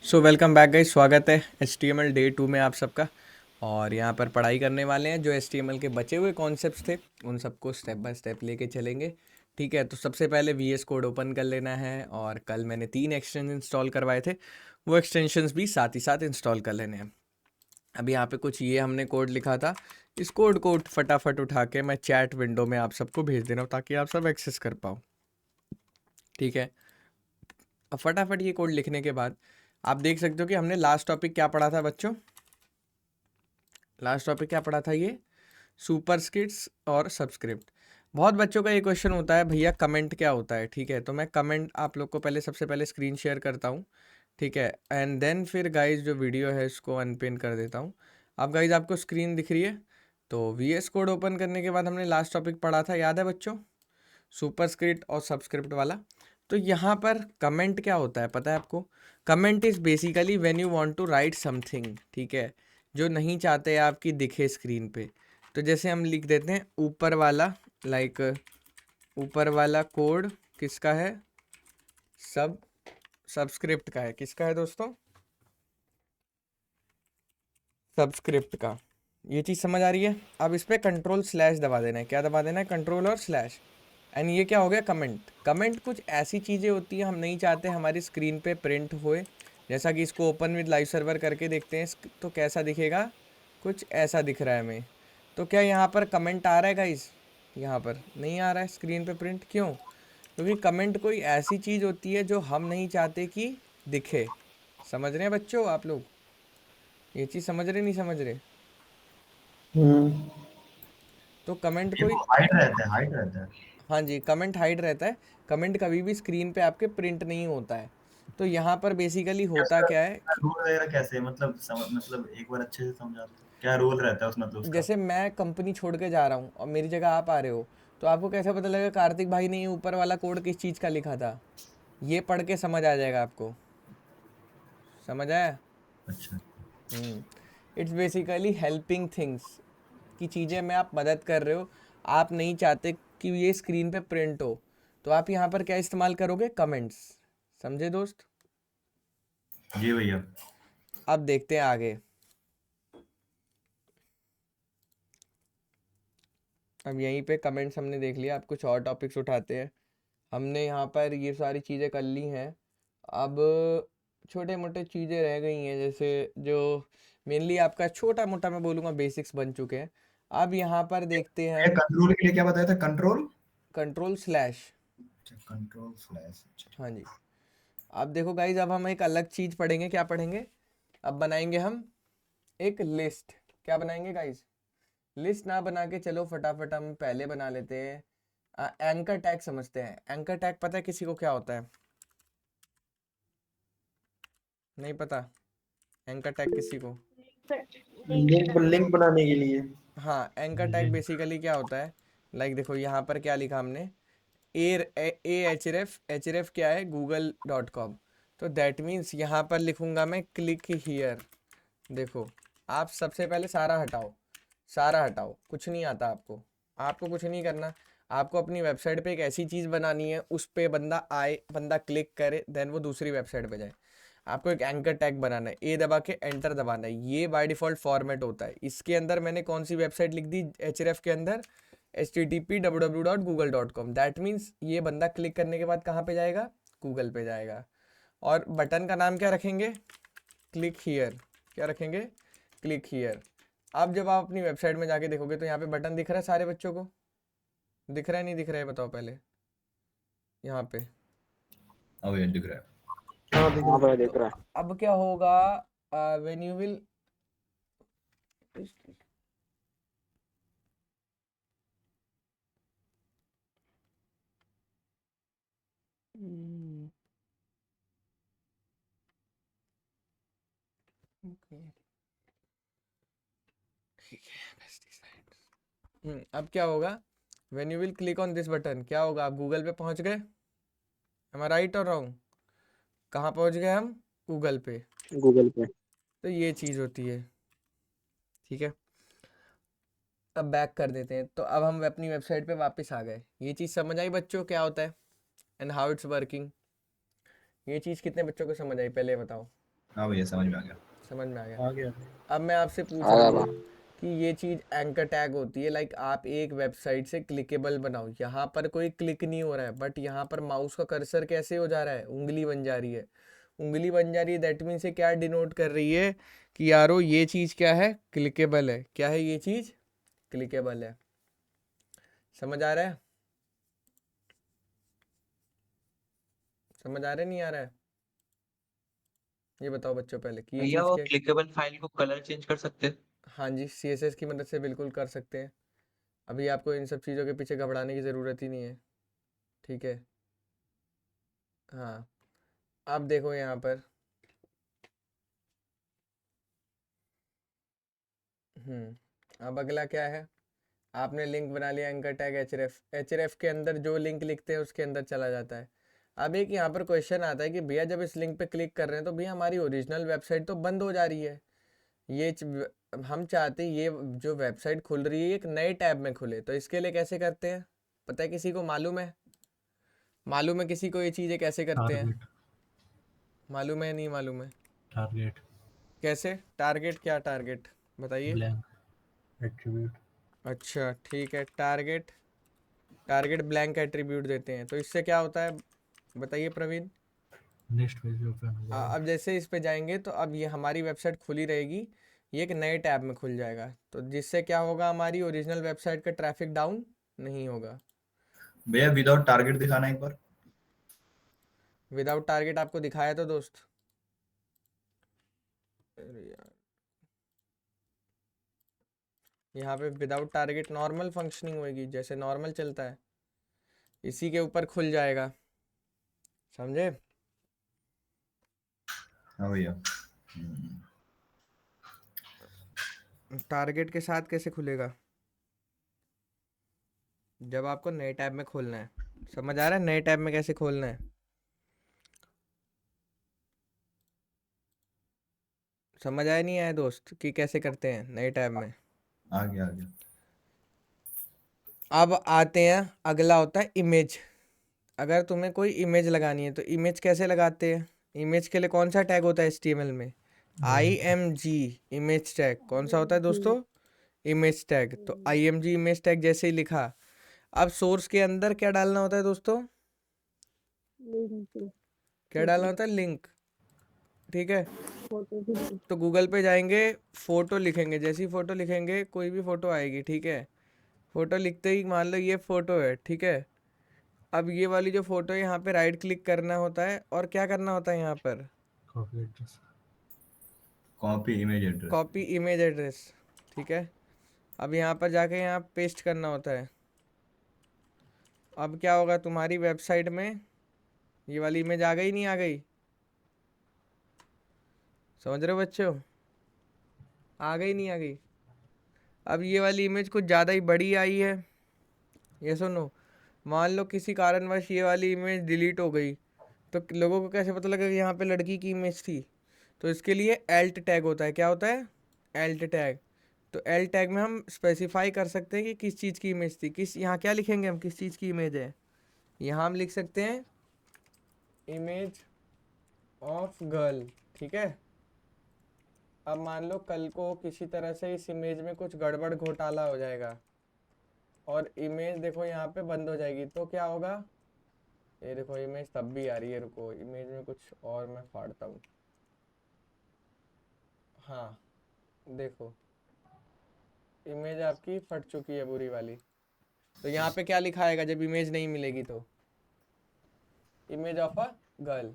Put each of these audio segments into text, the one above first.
So welcome back guys, स्वागत है HTML day 2 में आप सबका। और यहाँ पर पढ़ाई करने वाले हैं जो HTML के बचे हुए कॉन्सेप्ट्स थे उन सबको स्टेप बाय स्टेप लेके चलेंगे। ठीक है, तो सबसे पहले VS कोड ओपन कर लेना है और कल मैंने 3 एक्सटेंशन इंस्टॉल करवाए थे, वो एक्सटेंशंस भी साथ ही साथ इंस्टॉल कर लेने हैं। अभी यहाँ पे कुछ ये हमने कोड लिखा था, इस कोड को फटाफट उठा के मैं चैट विंडो में आप सबको भेज दे रहा हूँ ताकि आप सब एक्सेस कर पाओ। ठीक है, अब फटाफट ये कोड लिखने के बाद आप देख सकते हो कि हमने लास्ट टॉपिक क्या पढ़ा था बच्चों। लास्ट टॉपिक क्या पढ़ा था, ये सुपरस्क्रिप्ट्स और सब्सक्रिप्ट। बहुत बच्चों का ये क्वेश्चन होता है, भैया कमेंट क्या होता है। ठीक है, तो मैं कमेंट आप लोग को पहले सबसे पहले स्क्रीन शेयर करता हूँ। ठीक है, एंड देन फिर गाइज जो वीडियो है इसको अनपिन कर देता हूँ। अब गाइज आपको स्क्रीन दिख रही है, तो VS कोड ओपन करने के बाद हमने लास्ट टॉपिक पढ़ा था, याद है बच्चों, सुपरस्क्रिप्ट और सब्सक्रिप्ट वाला। तो यहाँ पर कमेंट क्या होता है पता है आपको? Comment is basically when you want to write something, ठीक है, जो नहीं चाहते आपकी दिखे स्क्रीन पे। तो जैसे हम लिख देते हैं ऊपर वाला, लाइक ऊपर वाला कोड किसका है? सब्सक्रिप्ट का है। किसका है दोस्तों? सब्सक्रिप्ट का। ये चीज़ समझ आ रही है? अब इस पर कंट्रोल स्लैश दबा देना है। क्या दबा देना है? कंट्रोल और स्लैश। एंड ये क्या हो गया? कमेंट। कमेंट कुछ ऐसी चीज़ें होती हैं हम नहीं चाहते हमारी स्क्रीन पे प्रिंट होए। जैसा कि इसको ओपन विद लाइव सर्वर करके देखते हैं तो कैसा दिखेगा, कुछ ऐसा दिख रहा है हमें। तो क्या यहाँ पर कमेंट आ रहा है गाइस? यहाँ पर नहीं आ रहा है स्क्रीन पे प्रिंट। क्यों? क्योंकि कमेंट कोई ऐसी चीज़ होती है जो हम नहीं चाहते कि दिखे। समझ रहे हैं बच्चों आप लोग? ये चीज़ समझ रहे नहीं समझ रहे? हम्म। तो कमेंट ये कोई, तो हाइड रहता है, हाइड रहता है। हाँ जी, कमेंट हाइड रहता है। कमेंट कभी भी स्क्रीन पे आपके प्रिंट नहीं होता है। तो यहाँ पर बेसिकली क्या होता उसका क्या है कि रूल वगैरह कैसे है? मतलब एक बार अच्छे से समझा दो, क्या रोल रहता है उस मतलब उसका? जैसे मैं कंपनी छोड़ के जा रहा हूँ और मेरी जगह आप आ रहे हो, तो आपको कैसे पता लगेगा कार्तिक भाई ने ये ऊपर वाला कोड किस चीज़ का लिखा था? ये पढ़ के समझ आ जाएगा आपको। समझ आया? अच्छा। इट्स बेसिकली हेल्पिंग थिंग्स की चीज़ें में आप मदद कर रहे हो। आप नहीं चाहते कि ये स्क्रीन पे प्रिंट हो, तो आप यहाँ पर क्या इस्तेमाल करोगे? कमेंट्स। समझे दोस्त? जी भैया। अब देखते हैं आगे। अब यहीं पे कमेंट्स हमने देख लिया, अब कुछ और टॉपिक्स उठाते हैं। हमने यहाँ पर ये सारी चीज़ें कर ली हैं। अब छोटे मोटे चीज़ें रह गई हैं, जैसे जो मेनली आपका छोटा मोटा मैं बोलूँगा बेसिक्स बन चुके हैं। अब यहाँ पर देखते हैं ये हम कंट्रोल के लिए क्या बताया था? कंट्रोल। Control slash. अच्छा, कंट्रोल फ्लैश। अच्छा। हाँ जी। अब देखो गाइज, अब हम एक अलग चीज़ पढ़ेंगे। क्या पढ़ेंगे? अब बनाएंगे हम एक लिस्ट। क्या बनाएंगे गाइज? लिस्ट ना बना के चलो फटाफट हम पहले बना लेते हैं एंकर टैग। समझते हैं एंकर टैग? पता है किसी को क्या होता है? नहीं पता एंकर टैग किसी को? लिंक बनाने के लिए। हाँ, एंकर टैग बेसिकली क्या होता है, लाइक देखो यहाँ पर क्या लिखा हमने, एच एफ क्या है? google.com। तो दैट मीन्स यहाँ पर लिखूंगा मैं क्लिक हियर। देखो, आप सबसे पहले सारा हटाओ, सारा हटाओ, कुछ नहीं आता आपको। आपको कुछ नहीं करना। आपको अपनी वेबसाइट पे एक ऐसी चीज़ बनानी है, उस पे बंदा आए, बंदा क्लिक करे, देन वो दूसरी वेबसाइट पे जाए। आपको एक एंकर टैग बनाना है, ए दबा के एंटर दबाना है। ये बाय डिफ़ॉल्ट फॉर्मेट होता है। इसके अंदर मैंने कौन सी वेबसाइट लिख दी एच के अंदर? http://www.google.com। दैट मीन्स ये बंदा क्लिक करने के बाद कहाँ पे जाएगा? गूगल पे जाएगा। और बटन का नाम क्या रखेंगे? Click here. क्या रखेंगे? Click here. अब जब आप अपनी वेबसाइट में जाके देखोगे तो यहाँ पे बटन दिख रहा है सारे बच्चों को? दिख रहा है नहीं दिख रहा है बताओ पहले? यहाँ पे अब ये दिख रहा है। हाँ दिख हाँ रहा भाई तो देख रहा है। अब क्या होगा? व्हेन यू विल अब क्या होगा? When you will click on this button, क्या होगा? आप गूगल पे पहुंच गए। एम आई राइट और रॉन्ग? कहाँ पहुंच गए हम? गूगल पे। गूगल पे। तो ये चीज़ होती है। ठीक है, अब बैक कर देते हैं। तो अब हम अपनी वेबसाइट पे वापस आ गए। ये चीज़ समझ आई बच्चों क्या होता है एंड हाउ इट्स वर्किंग? ये चीज़ कितने बच्चों को समझ आई पहले बताओ? हाँ भैया समझ में आ गया। समझ में आ गया। आ गया। अब मैं आपसे पूछ आ रहा गया हूँ भाई। कि ये चीज़ एंकर टैग होती है, लाइक आप एक वेबसाइट से क्लिकेबल बनाओ, यहाँ पर कोई क्लिक नहीं हो रहा है, बट यहाँ पर माउस का कर्सर कैसे हो जा रहा है, उंगली बन जा रही है। उंगली बन जा रही है, दैट मीन्स ये क्या डिनोट कर रही है कि यारो ये चीज़ क्या है, क्लिकेबल है। क्या है ये चीज़, क्लिकेबल है। समझ आ रहा है, समझ आ रहा है नहीं आ रहा है? ये बताओ बच्चों पहले कि ये भैया चीज़ वो क्या है। क्लिकेबल फाइल को कलर चेंज कर सकते हैं? हाँ जी, CSS की मदद से बिल्कुल कर सकते हैं। अभी आपको इन सब चीज़ों के पीछे घबराने की ज़रूरत ही नहीं है, ठीक है। हाँ, अब देखो यहाँ पर, अब अगला क्या है, आपने लिंक बना लिया एंकर टैग href के अंदर जो लिंक लिखते हैं उसके अंदर चला जाता है। अब एक यहाँ पर क्वेश्चन आता है कि भैया जब इस लिंक पे क्लिक कर रहे हैं तो भैया हमारी ओरिजिनल वेबसाइट तो बंद हो जा रही है। हम चाहते हैं ये जो वेबसाइट खुल रही है एक नए टैब में खुले, तो इसके लिए कैसे करते हैं, पता है किसी को, मालूम है? मालूम है किसी को ये चीज़ें कैसे करते हैं? टारगेट। मालूम है नहीं मालूम है? टारगेट। कैसे टारगेट, क्या टारगेट बताइए। Blank attribute. अच्छा ठीक है, टारगेट ब्लैंक एट्रीब्यूट देते हैं, तो इससे क्या होता है बताइए प्रवीण। नेक्स्ट पेज ओपन हो जाएगा। अब जैसे इस पे जाएंगे तो अब ये हमारी वेबसाइट खुली रहेगी, ये एक नए टैब में खुल जाएगा, तो जिससे क्या होगा, हमारी ओरिजिनल वेबसाइट का ट्रैफिक डाउन नहीं होगा। भैया विदाउट टारगेट दिखाना एक बार। विदाउट टारगेट आपको दिखाया तो दोस्त, अरे यार, यहाँ पे विदाउट टारगेट नॉर्मल फंक्शनिंग होगी, जैसे नॉर्मल चलता है इसी के ऊपर खुल जाएगा, समझे? हाँ भैया। टारगेट के साथ कैसे खुलेगा, जब आपको नए टैब में खोलना है। समझ आ रहा है नए टैब में कैसे खोलना है? समझ आया नहीं आया दोस्त कि कैसे करते हैं नए टैब में? आ गया आ गया। अब आते हैं, अगला होता है इमेज। अगर तुम्हें कोई इमेज लगानी है तो इमेज कैसे लगाते हैं? इमेज के लिए कौन सा टैग होता है HTML में? IMG image tag. कौन सा होता है दोस्तों? Image tag. तो IMG इमेज टैग जैसे ही लिखा, अब सोर्स के अंदर क्या डालना होता है दोस्तों? क्या डालना होता है? लिंक, ठीक है। तो गूगल पे जाएंगे, फोटो लिखेंगे, जैसी फोटो लिखेंगे कोई भी फोटो आएगी, ठीक है। फोटो लिखते ही मान लो ये फोटो है, ठीक है। अब ये वाली जो फोटो है यहाँ पे राइट क्लिक करना होता है और क्या करना होता है यहाँ पर, copy address. Copy image address. Copy image address, ठीक है। अब यहाँ पर जाके यहाँ पेस्ट करना होता है। अब क्या होगा, तुम्हारी वेबसाइट में ये वाली इमेज आ गई नहीं आ गई? समझ रहे हो बच्चों, आ गई नहीं आ गई? अब ये वाली इमेज कुछ ज़्यादा ही बड़ी आई है, ये सुनो, मान लो किसी कारणवश ये वाली इमेज डिलीट हो गई, तो लोगों को कैसे पता लगेगा कि यहाँ पे लड़की की इमेज थी? तो इसके लिए एल्ट टैग होता है। क्या होता है? Alt tag. तो एल्ट टैग में हम स्पेसिफाई कर सकते हैं कि किस चीज़ की इमेज थी, किस, यहाँ क्या लिखेंगे हम, किस चीज़ की इमेज है। यहाँ हम लिख सकते हैं इमेज ऑफ गर्ल, ठीक है। अब मान लो कल को किसी तरह से इस इमेज में कुछ गड़बड़ घोटाला हो जाएगा और इमेज देखो यहाँ पे बंद हो जाएगी, तो क्या होगा, ये देखो इमेज तब भी आ रही है, रुको इमेज में कुछ और मैं फाड़ता हूँ। हाँ देखो, इमेज आपकी फट चुकी है बुरी वाली। तो यहाँ पे क्या लिखा आएगा जब इमेज नहीं मिलेगी? तो इमेज ऑफ अ गर्ल।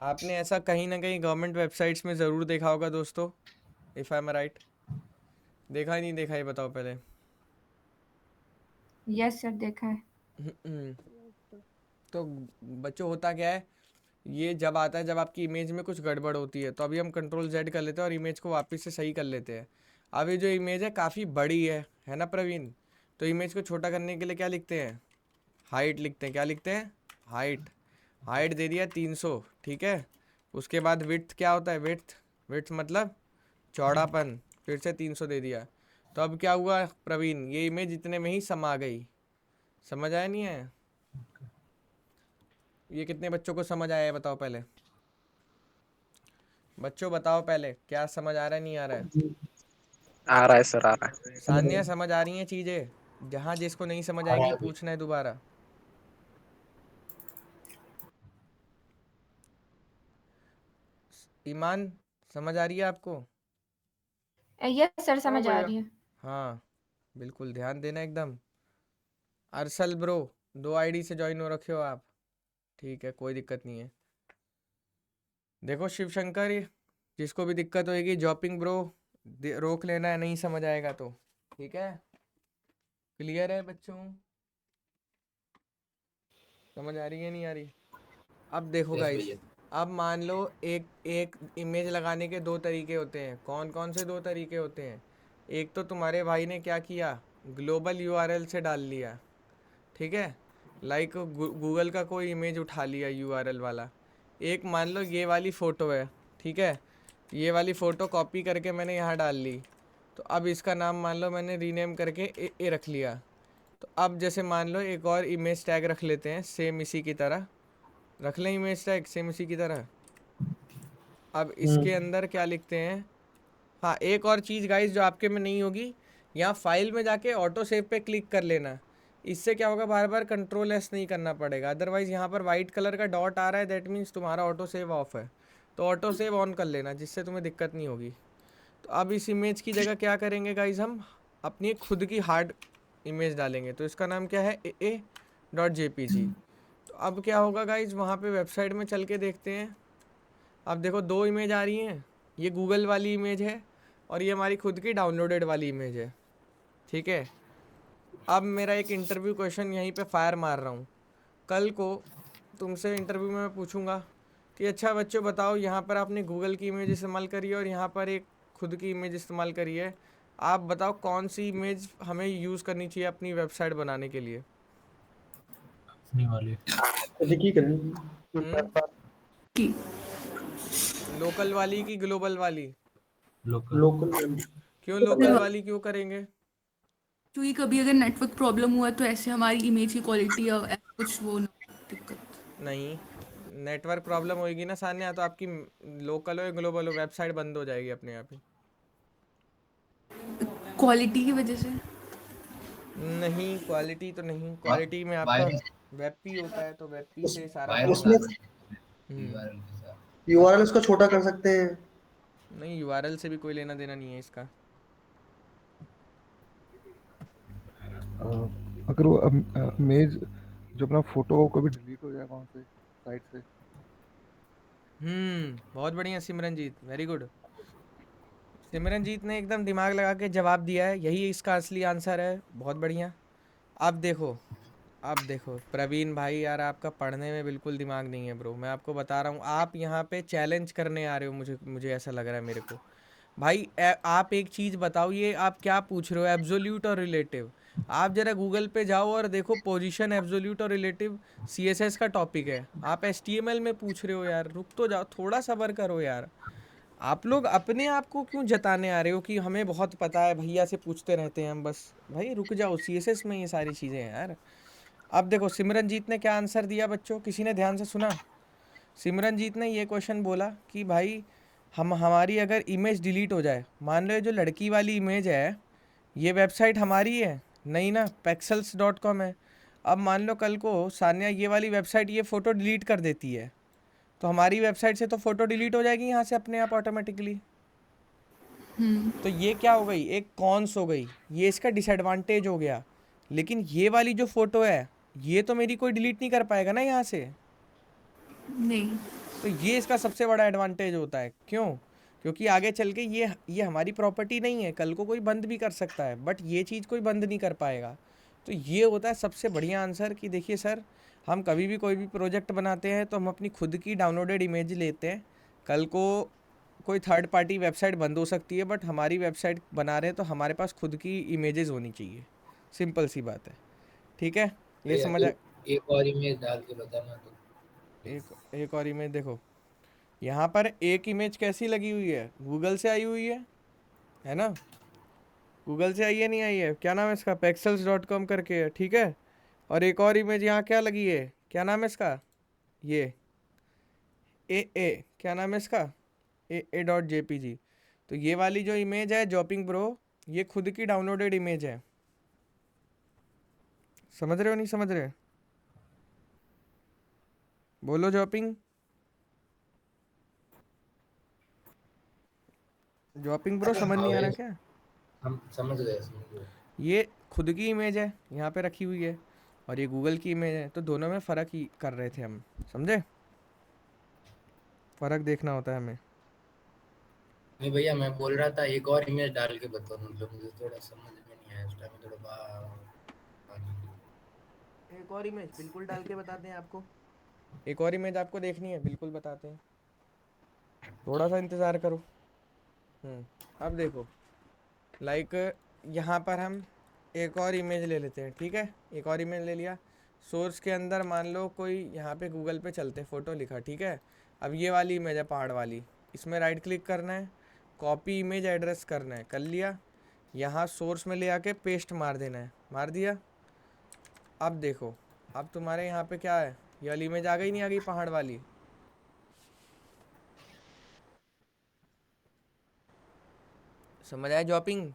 आपने ऐसा कहीं ना कहीं गवर्नमेंट वेबसाइट्स में ज़रूर देखा होगा दोस्तों, इफ़ आई एम राइट। देखा ही नहीं देखा, ये बताओ पहले। यस सर देखा है। तो बच्चों होता क्या है, ये जब आता है जब आपकी इमेज में कुछ गड़बड़ होती है, तो अभी हम Ctrl Z कर लेते हैं और इमेज को वापस से सही कर लेते हैं। अब ये जो इमेज है काफ़ी बड़ी है ना प्रवीण? तो इमेज को छोटा करने के लिए क्या लिखते हैं? हाइट लिखते हैं। क्या लिखते हैं? हाइट। हाइट दे दिया 300, ठीक है। उसके बाद विड्थ क्या होता है? विड्थ मतलब चौड़ापन, फिर से 300 दे दिया। तो अब क्या हुआ प्रवीण, ये इमेज इतने में ही समा गई। समझ आया नहीं आया? ये कितने बच्चों को समझ आया है बताओ पहले? बच्चों बताओ पहले क्या समझ आ रहा है नहीं आ रहा है। आ रहा है सर, आ रहा है। सान्या समझ आ रही हैं चीजें? जहां जिसको नहीं समझ आएंगी पूछना है दोबारा। ईमान समझ आ रही है आपको? यस सर, समझ आ रही है। हाँ बिल्कुल ध्यान देना एकदम। अरसल ब्रो 2 आईडी से ज्वाइन हो रखे हो आप, ठीक है कोई दिक्कत नहीं है। देखो शिवशंकर, जिसको भी दिक्कत होएगी जॉपिंग ब्रो रोक लेना है, नहीं समझ आएगा तो, ठीक है। क्लियर है बच्चों? समझ आ रही है नहीं आ रही? अब देखो गाइस, अब मान लो एक एक इमेज लगाने के 2 तरीके होते हैं। कौन कौन से 2 तरीके होते हैं? एक तो तुम्हारे भाई ने क्या किया, ग्लोबल यूआरएल से डाल लिया, ठीक है, लाइक गूगल का कोई इमेज उठा लिया यूआरएल वाला। एक मान लो ये वाली फ़ोटो है, ठीक है, ये वाली फ़ोटो कॉपी करके मैंने यहाँ डाल ली, तो अब इसका नाम मान लो मैंने रीनेम करके ए रख लिया। तो अब जैसे मान लो एक और इमेज टैग रख लेते हैं सेम इसी की तरह, रख लें इमेज टैग सेम इसी की तरह। अब इसके अंदर क्या लिखते हैं, हाँ एक और चीज़ गाइस जो आपके में नहीं होगी, यहाँ फाइल में जाके ऑटो सेव पे क्लिक कर लेना। इससे क्या होगा, बार बार कंट्रोल एस नहीं करना पड़ेगा। अदरवाइज़ यहाँ पर वाइट कलर का डॉट आ रहा है, दैट मीन्स तुम्हारा ऑटो सेव ऑफ है, तो ऑटो सेव ऑन कर लेना, जिससे तुम्हें दिक्कत नहीं होगी। तो अब इस इमेज की जगह क्या करेंगे गाइज, हम अपनी एक खुद की हार्ड इमेज डालेंगे। तो इसका नाम क्या है, AA.jpg। तो अब क्या होगा गाइज, वहाँ पे वेबसाइट में चल के देखते हैं। अब देखो 2 इमेज आ रही हैं, ये गूगल वाली इमेज है और ये हमारी खुद की डाउनलोडेड वाली इमेज है, ठीक है। अब मेरा एक इंटरव्यू क्वेश्चन यहीं पे फायर मार रहा हूँ। कल को तुमसे इंटरव्यू में मैं पूछूंगा कि अच्छा बच्चों बताओ, यहाँ पर आपने गूगल की इमेज इस्तेमाल करी है और यहाँ पर एक खुद की इमेज इस्तेमाल करी है, आप बताओ कौन सी इमेज हमें यूज़ करनी चाहिए अपनी वेबसाइट बनाने के लिए। अपनी वाली। लोकल वाली की ग्लोबल वाली? लोकल। क्यों लोकल वाली क्यों करेंगे? क्योंकि कभी अगर नेटवर्क प्रॉब्लम हुआ तो ऐसे हमारी इमेज की क्वालिटी या कुछ वो ना दिक्कत। नहीं, नेटवर्क प्रॉब्लम होगी ना सान्या, तो आपकी लोकल हो या ग्लोबल हो वेबसाइट बंद हो जाएगी अपने आप ही। क्वालिटी की वजह से नहीं क्वालिटी तो नहीं, क्वालिटी में आपका वेब पी होता है, तो वेब पी से सारा उसमें यूआरएल उसका छोटा कर सकते हैं। नहीं यूआरएल से भी कोई लेना देना नहीं है इसका। अगर वो इमेज जो अपना फोटो हो कभी डिलीट हो जाए वहाँ से साइट से। बहुत बढ़िया सिमरनजीत, वेरी गुड। सिमरनजीत ने एकदम दिमाग लगा के जवाब दिया है, यही इसका असली आंसर है, बहुत बढ़िया। अब देखो प्रवीण भाई यार, आपका पढ़ने में बिल्कुल दिमाग नहीं है ब्रो, मैं आपको बता रहा हूँ। आप यहाँ पे चैलेंज करने आ रहे हो, मुझे ऐसा लग रहा है मेरे को। भाई आप एक चीज़ बताओ, ये आप क्या पूछ रहे हो, एब्सोल्यूट और रिलेटिव? आप जरा गूगल पे जाओ और देखो पोजीशन एब्सोल्यूट और रिलेटिव CSS का टॉपिक है, आप HTML में पूछ रहे हो यार, रुक तो जाओ, थोड़ा सब्र करो यार। आप लोग अपने आप को क्यों जताने आ रहे हो कि हमें बहुत पता है, भैया से पूछते रहते हैं हम बस। भाई रुक जाओ, CSS में ये सारी चीज़ें हैं यार। अब देखो सिमरनजीत ने क्या आंसर दिया बच्चों, किसी ने ध्यान से सुना? सिमरनजीत ने ये क्वेश्चन बोला कि भाई हमारी अगर इमेज डिलीट हो जाए, मान लो ये जो लड़की वाली इमेज है, ये वेबसाइट हमारी है नहीं ना, pexels.com है। अब मान लो कल को सान्या ये वाली वेबसाइट ये फ़ोटो डिलीट कर देती है, तो हमारी वेबसाइट से तो फ़ोटो डिलीट हो जाएगी यहाँ से अपने आप ऑटोमेटिकली। तो ये क्या हो गई, एक कॉन्स हो गई, ये इसका डिसएडवांटेज हो गया। लेकिन ये वाली जो फ़ोटो है ये तो मेरी कोई डिलीट नहीं कर पाएगा ना यहाँ से, नहीं। तो ये इसका सबसे बड़ा एडवांटेज होता है। क्यों? क्योंकि आगे चल के ये हमारी प्रॉपर्टी नहीं है, कल को कोई बंद भी कर सकता है, बट ये चीज़ कोई बंद नहीं कर पाएगा। तो ये होता है सबसे बढ़िया आंसर कि देखिए सर, हम कभी भी कोई भी प्रोजेक्ट बनाते हैं तो हम अपनी खुद की डाउनलोडेड इमेज लेते हैं। कल को कोई थर्ड पार्टी वेबसाइट बंद हो सकती है, बट हमारी वेबसाइट बना रहे हैं तो हमारे पास खुद की इमेजेस होनी चाहिए, सिंपल सी बात है, ठीक है। ये समझ आ... एक और इमेज डाल के बताना तो। एक और इमेज देखो, यहाँ पर एक इमेज कैसी लगी हुई है, गूगल से आई हुई है ना, गूगल से आई है नहीं आई है, क्या नाम है इसका, pexels.com करके है, ठीक है। और एक और इमेज यहाँ क्या लगी है, क्या नाम है इसका, ये क्या नाम है इसका, a.jpg। तो ये वाली जो इमेज है जॉपिंग ब्रो, ये खुद की डाउनलोडेड इमेज है। समझ रहे हो नहीं समझ रहे? बोलो जॉपिंग। जॉपिंग ब्रो समझ नहीं आ रहा क्या? हम समझ गए। ये खुद की इमेज है, यहाँ पे रखी हुई है, और ये गूगल की इमेज है, तो दोनों में फ़र्क ही कर रहे थे हम, समझे? फ़र्क देखना होता है हमें। नहीं भैया, मैं बोल रहा था एक और इमेज डाल के बताओ, मतलब मुझे थोड़ा समझ में नहीं आया उस टाइम, थोड़ा एक और इमेज बिल्कुल डाल के बताते हैं आपको। एक और इमेज आपको देखनी है, बिल्कुल बताते हैं, थोड़ा सा इंतज़ार करो। अब देखो, लाइक यहाँ पर हम एक और इमेज ले लेते हैं, ठीक है? एक और इमेज ले लिया, सोर्स के अंदर मान लो कोई यहाँ पे गूगल पे चलते फ़ोटो लिखा, ठीक है? अब ये वाली इमेज है पहाड़ वाली, इसमें राइट क्लिक करना है, कॉपी इमेज एड्रेस करना है, कर लिया, यहाँ सोर्स में ले आके पेस्ट मार देना है, मार दिया। अब देखो, अब तुम्हारे यहाँ पे क्या है, ये वाली इमेज आ गई नहीं आ गई पहाड़ वाली? समझ आया जॉपिंग?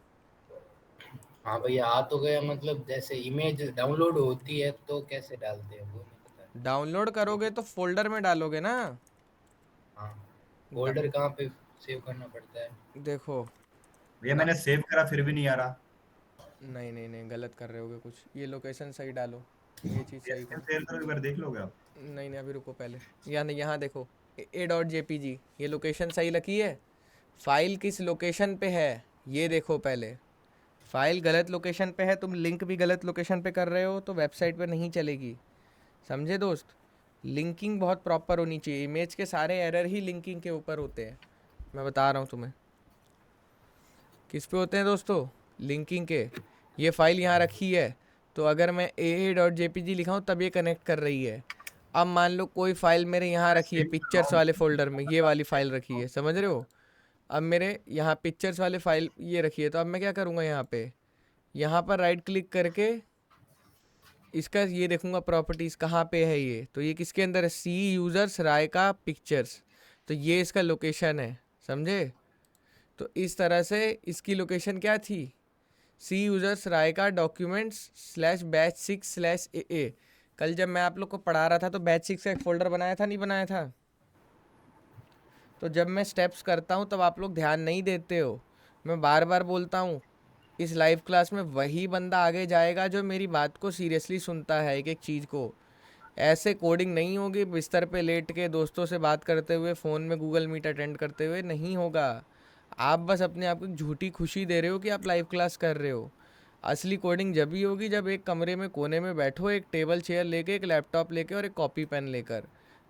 हाँ भैया आ तो गया, मतलब जैसे इमेज डाउनलोड होती है तो कैसे डालते हैं वो नहीं पता। डाउनलोड करोगे तो फोल्डर में डालोगे ना। हाँ, फोल्डर कहाँ पे सेव करना पड़ता है? देखो, भैया मैंने सेव करा फिर भी नहीं आ रहा। नहीं नहीं नहीं, गलत कर रहे होगे कुछ, ये लोकेशन सही डालो, ये चीज़ सही स्क्रीन करो। शेयर करो, एक बार देख लोगे आप? नहीं नहीं, अभी रुको पहले, यहाँ देखो, a.jpg, ये लोकेशन सही लगी है? फाइल किस लोकेशन पे है ये देखो पहले। फाइल गलत लोकेशन पे है, तुम लिंक भी गलत लोकेशन पे कर रहे हो, तो वेबसाइट पे नहीं चलेगी, समझे दोस्त? लिंकिंग बहुत प्रॉपर होनी चाहिए, इमेज के सारे एरर ही लिंकिंग के ऊपर होते हैं, मैं बता रहा हूँ तुम्हें। किस पे होते हैं दोस्तों? लिंकिंग के। ये फाइल यहाँ रखी है, तो अगर मैं a.jpg लिखा हूँ तब ये कनेक्ट कर रही है। अब मान लो कोई फाइल मेरे यहाँ रखी है पिक्चर्स वाले फोल्डर में, ये वाली फाइल रखी है, समझ रहे हो? अब मेरे यहाँ पिक्चर्स वाले फाइल ये रखी है, तो अब मैं क्या करूँगा, यहाँ पर राइट क्लिक करके इसका ये देखूँगा प्रॉपर्टीज़ कहाँ पे है ये, तो ये किसके अंदर है? सी यूज़र्स रायका पिक्चर्स, तो ये इसका लोकेशन है, समझे? तो इस तरह से इसकी लोकेशन क्या थी? सी यूज़र्स रायका documents/batch6/aa। कल जब मैं आप लोग को पढ़ा रहा था तो बैच 6 का एक फ़ोल्डर बनाया था नहीं बनाया था? तो जब मैं स्टेप्स करता हूँ तब आप लोग ध्यान नहीं देते हो, मैं बार बार बोलता हूँ। इस लाइव क्लास में वही बंदा आगे जाएगा जो मेरी बात को सीरियसली सुनता है, एक एक चीज़ को। ऐसे कोडिंग नहीं होगी बिस्तर पे लेट के दोस्तों से बात करते हुए, फ़ोन में गूगल मीट अटेंड करते हुए, नहीं होगा। आप बस अपने आप को झूठी खुशी दे रहे हो कि आप लाइव क्लास कर रहे हो। असली कोडिंग जब ही होगी जब एक कमरे में कोने में बैठो, एक टेबल चेयर लेके, एक लैपटॉप लेके और एक कॉपी पेन लेकर,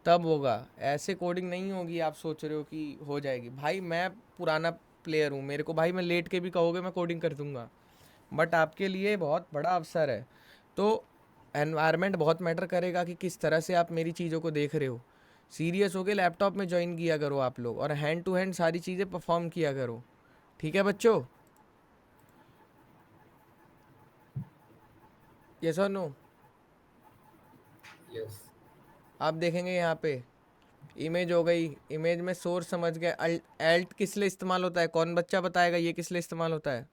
तब होगा। ऐसे कोडिंग नहीं होगी आप सोच रहे हो कि हो जाएगी। भाई मैं पुराना प्लेयर हूँ, मेरे को भाई मैं लेट के भी कहोगे मैं कोडिंग कर दूंगा, बट आपके लिए बहुत बड़ा अवसर है। तो एनवायरनमेंट बहुत मैटर करेगा कि किस तरह से आप मेरी चीज़ों को देख रहे हो। सीरियस होके लैपटॉप में ज्वाइन किया करो आप लोग, और हैंड टू हैंड सारी चीज़ें परफॉर्म किया करो, ठीक है बच्चों? यस और नो? यस। आप देखेंगे यहाँ पे इमेज हो गई, इमेज में सोर्स समझ गए। अल्ट किस लिए इस्तेमाल होता है? कौन बच्चा बताएगा ये किस लिए इस्तेमाल होता है?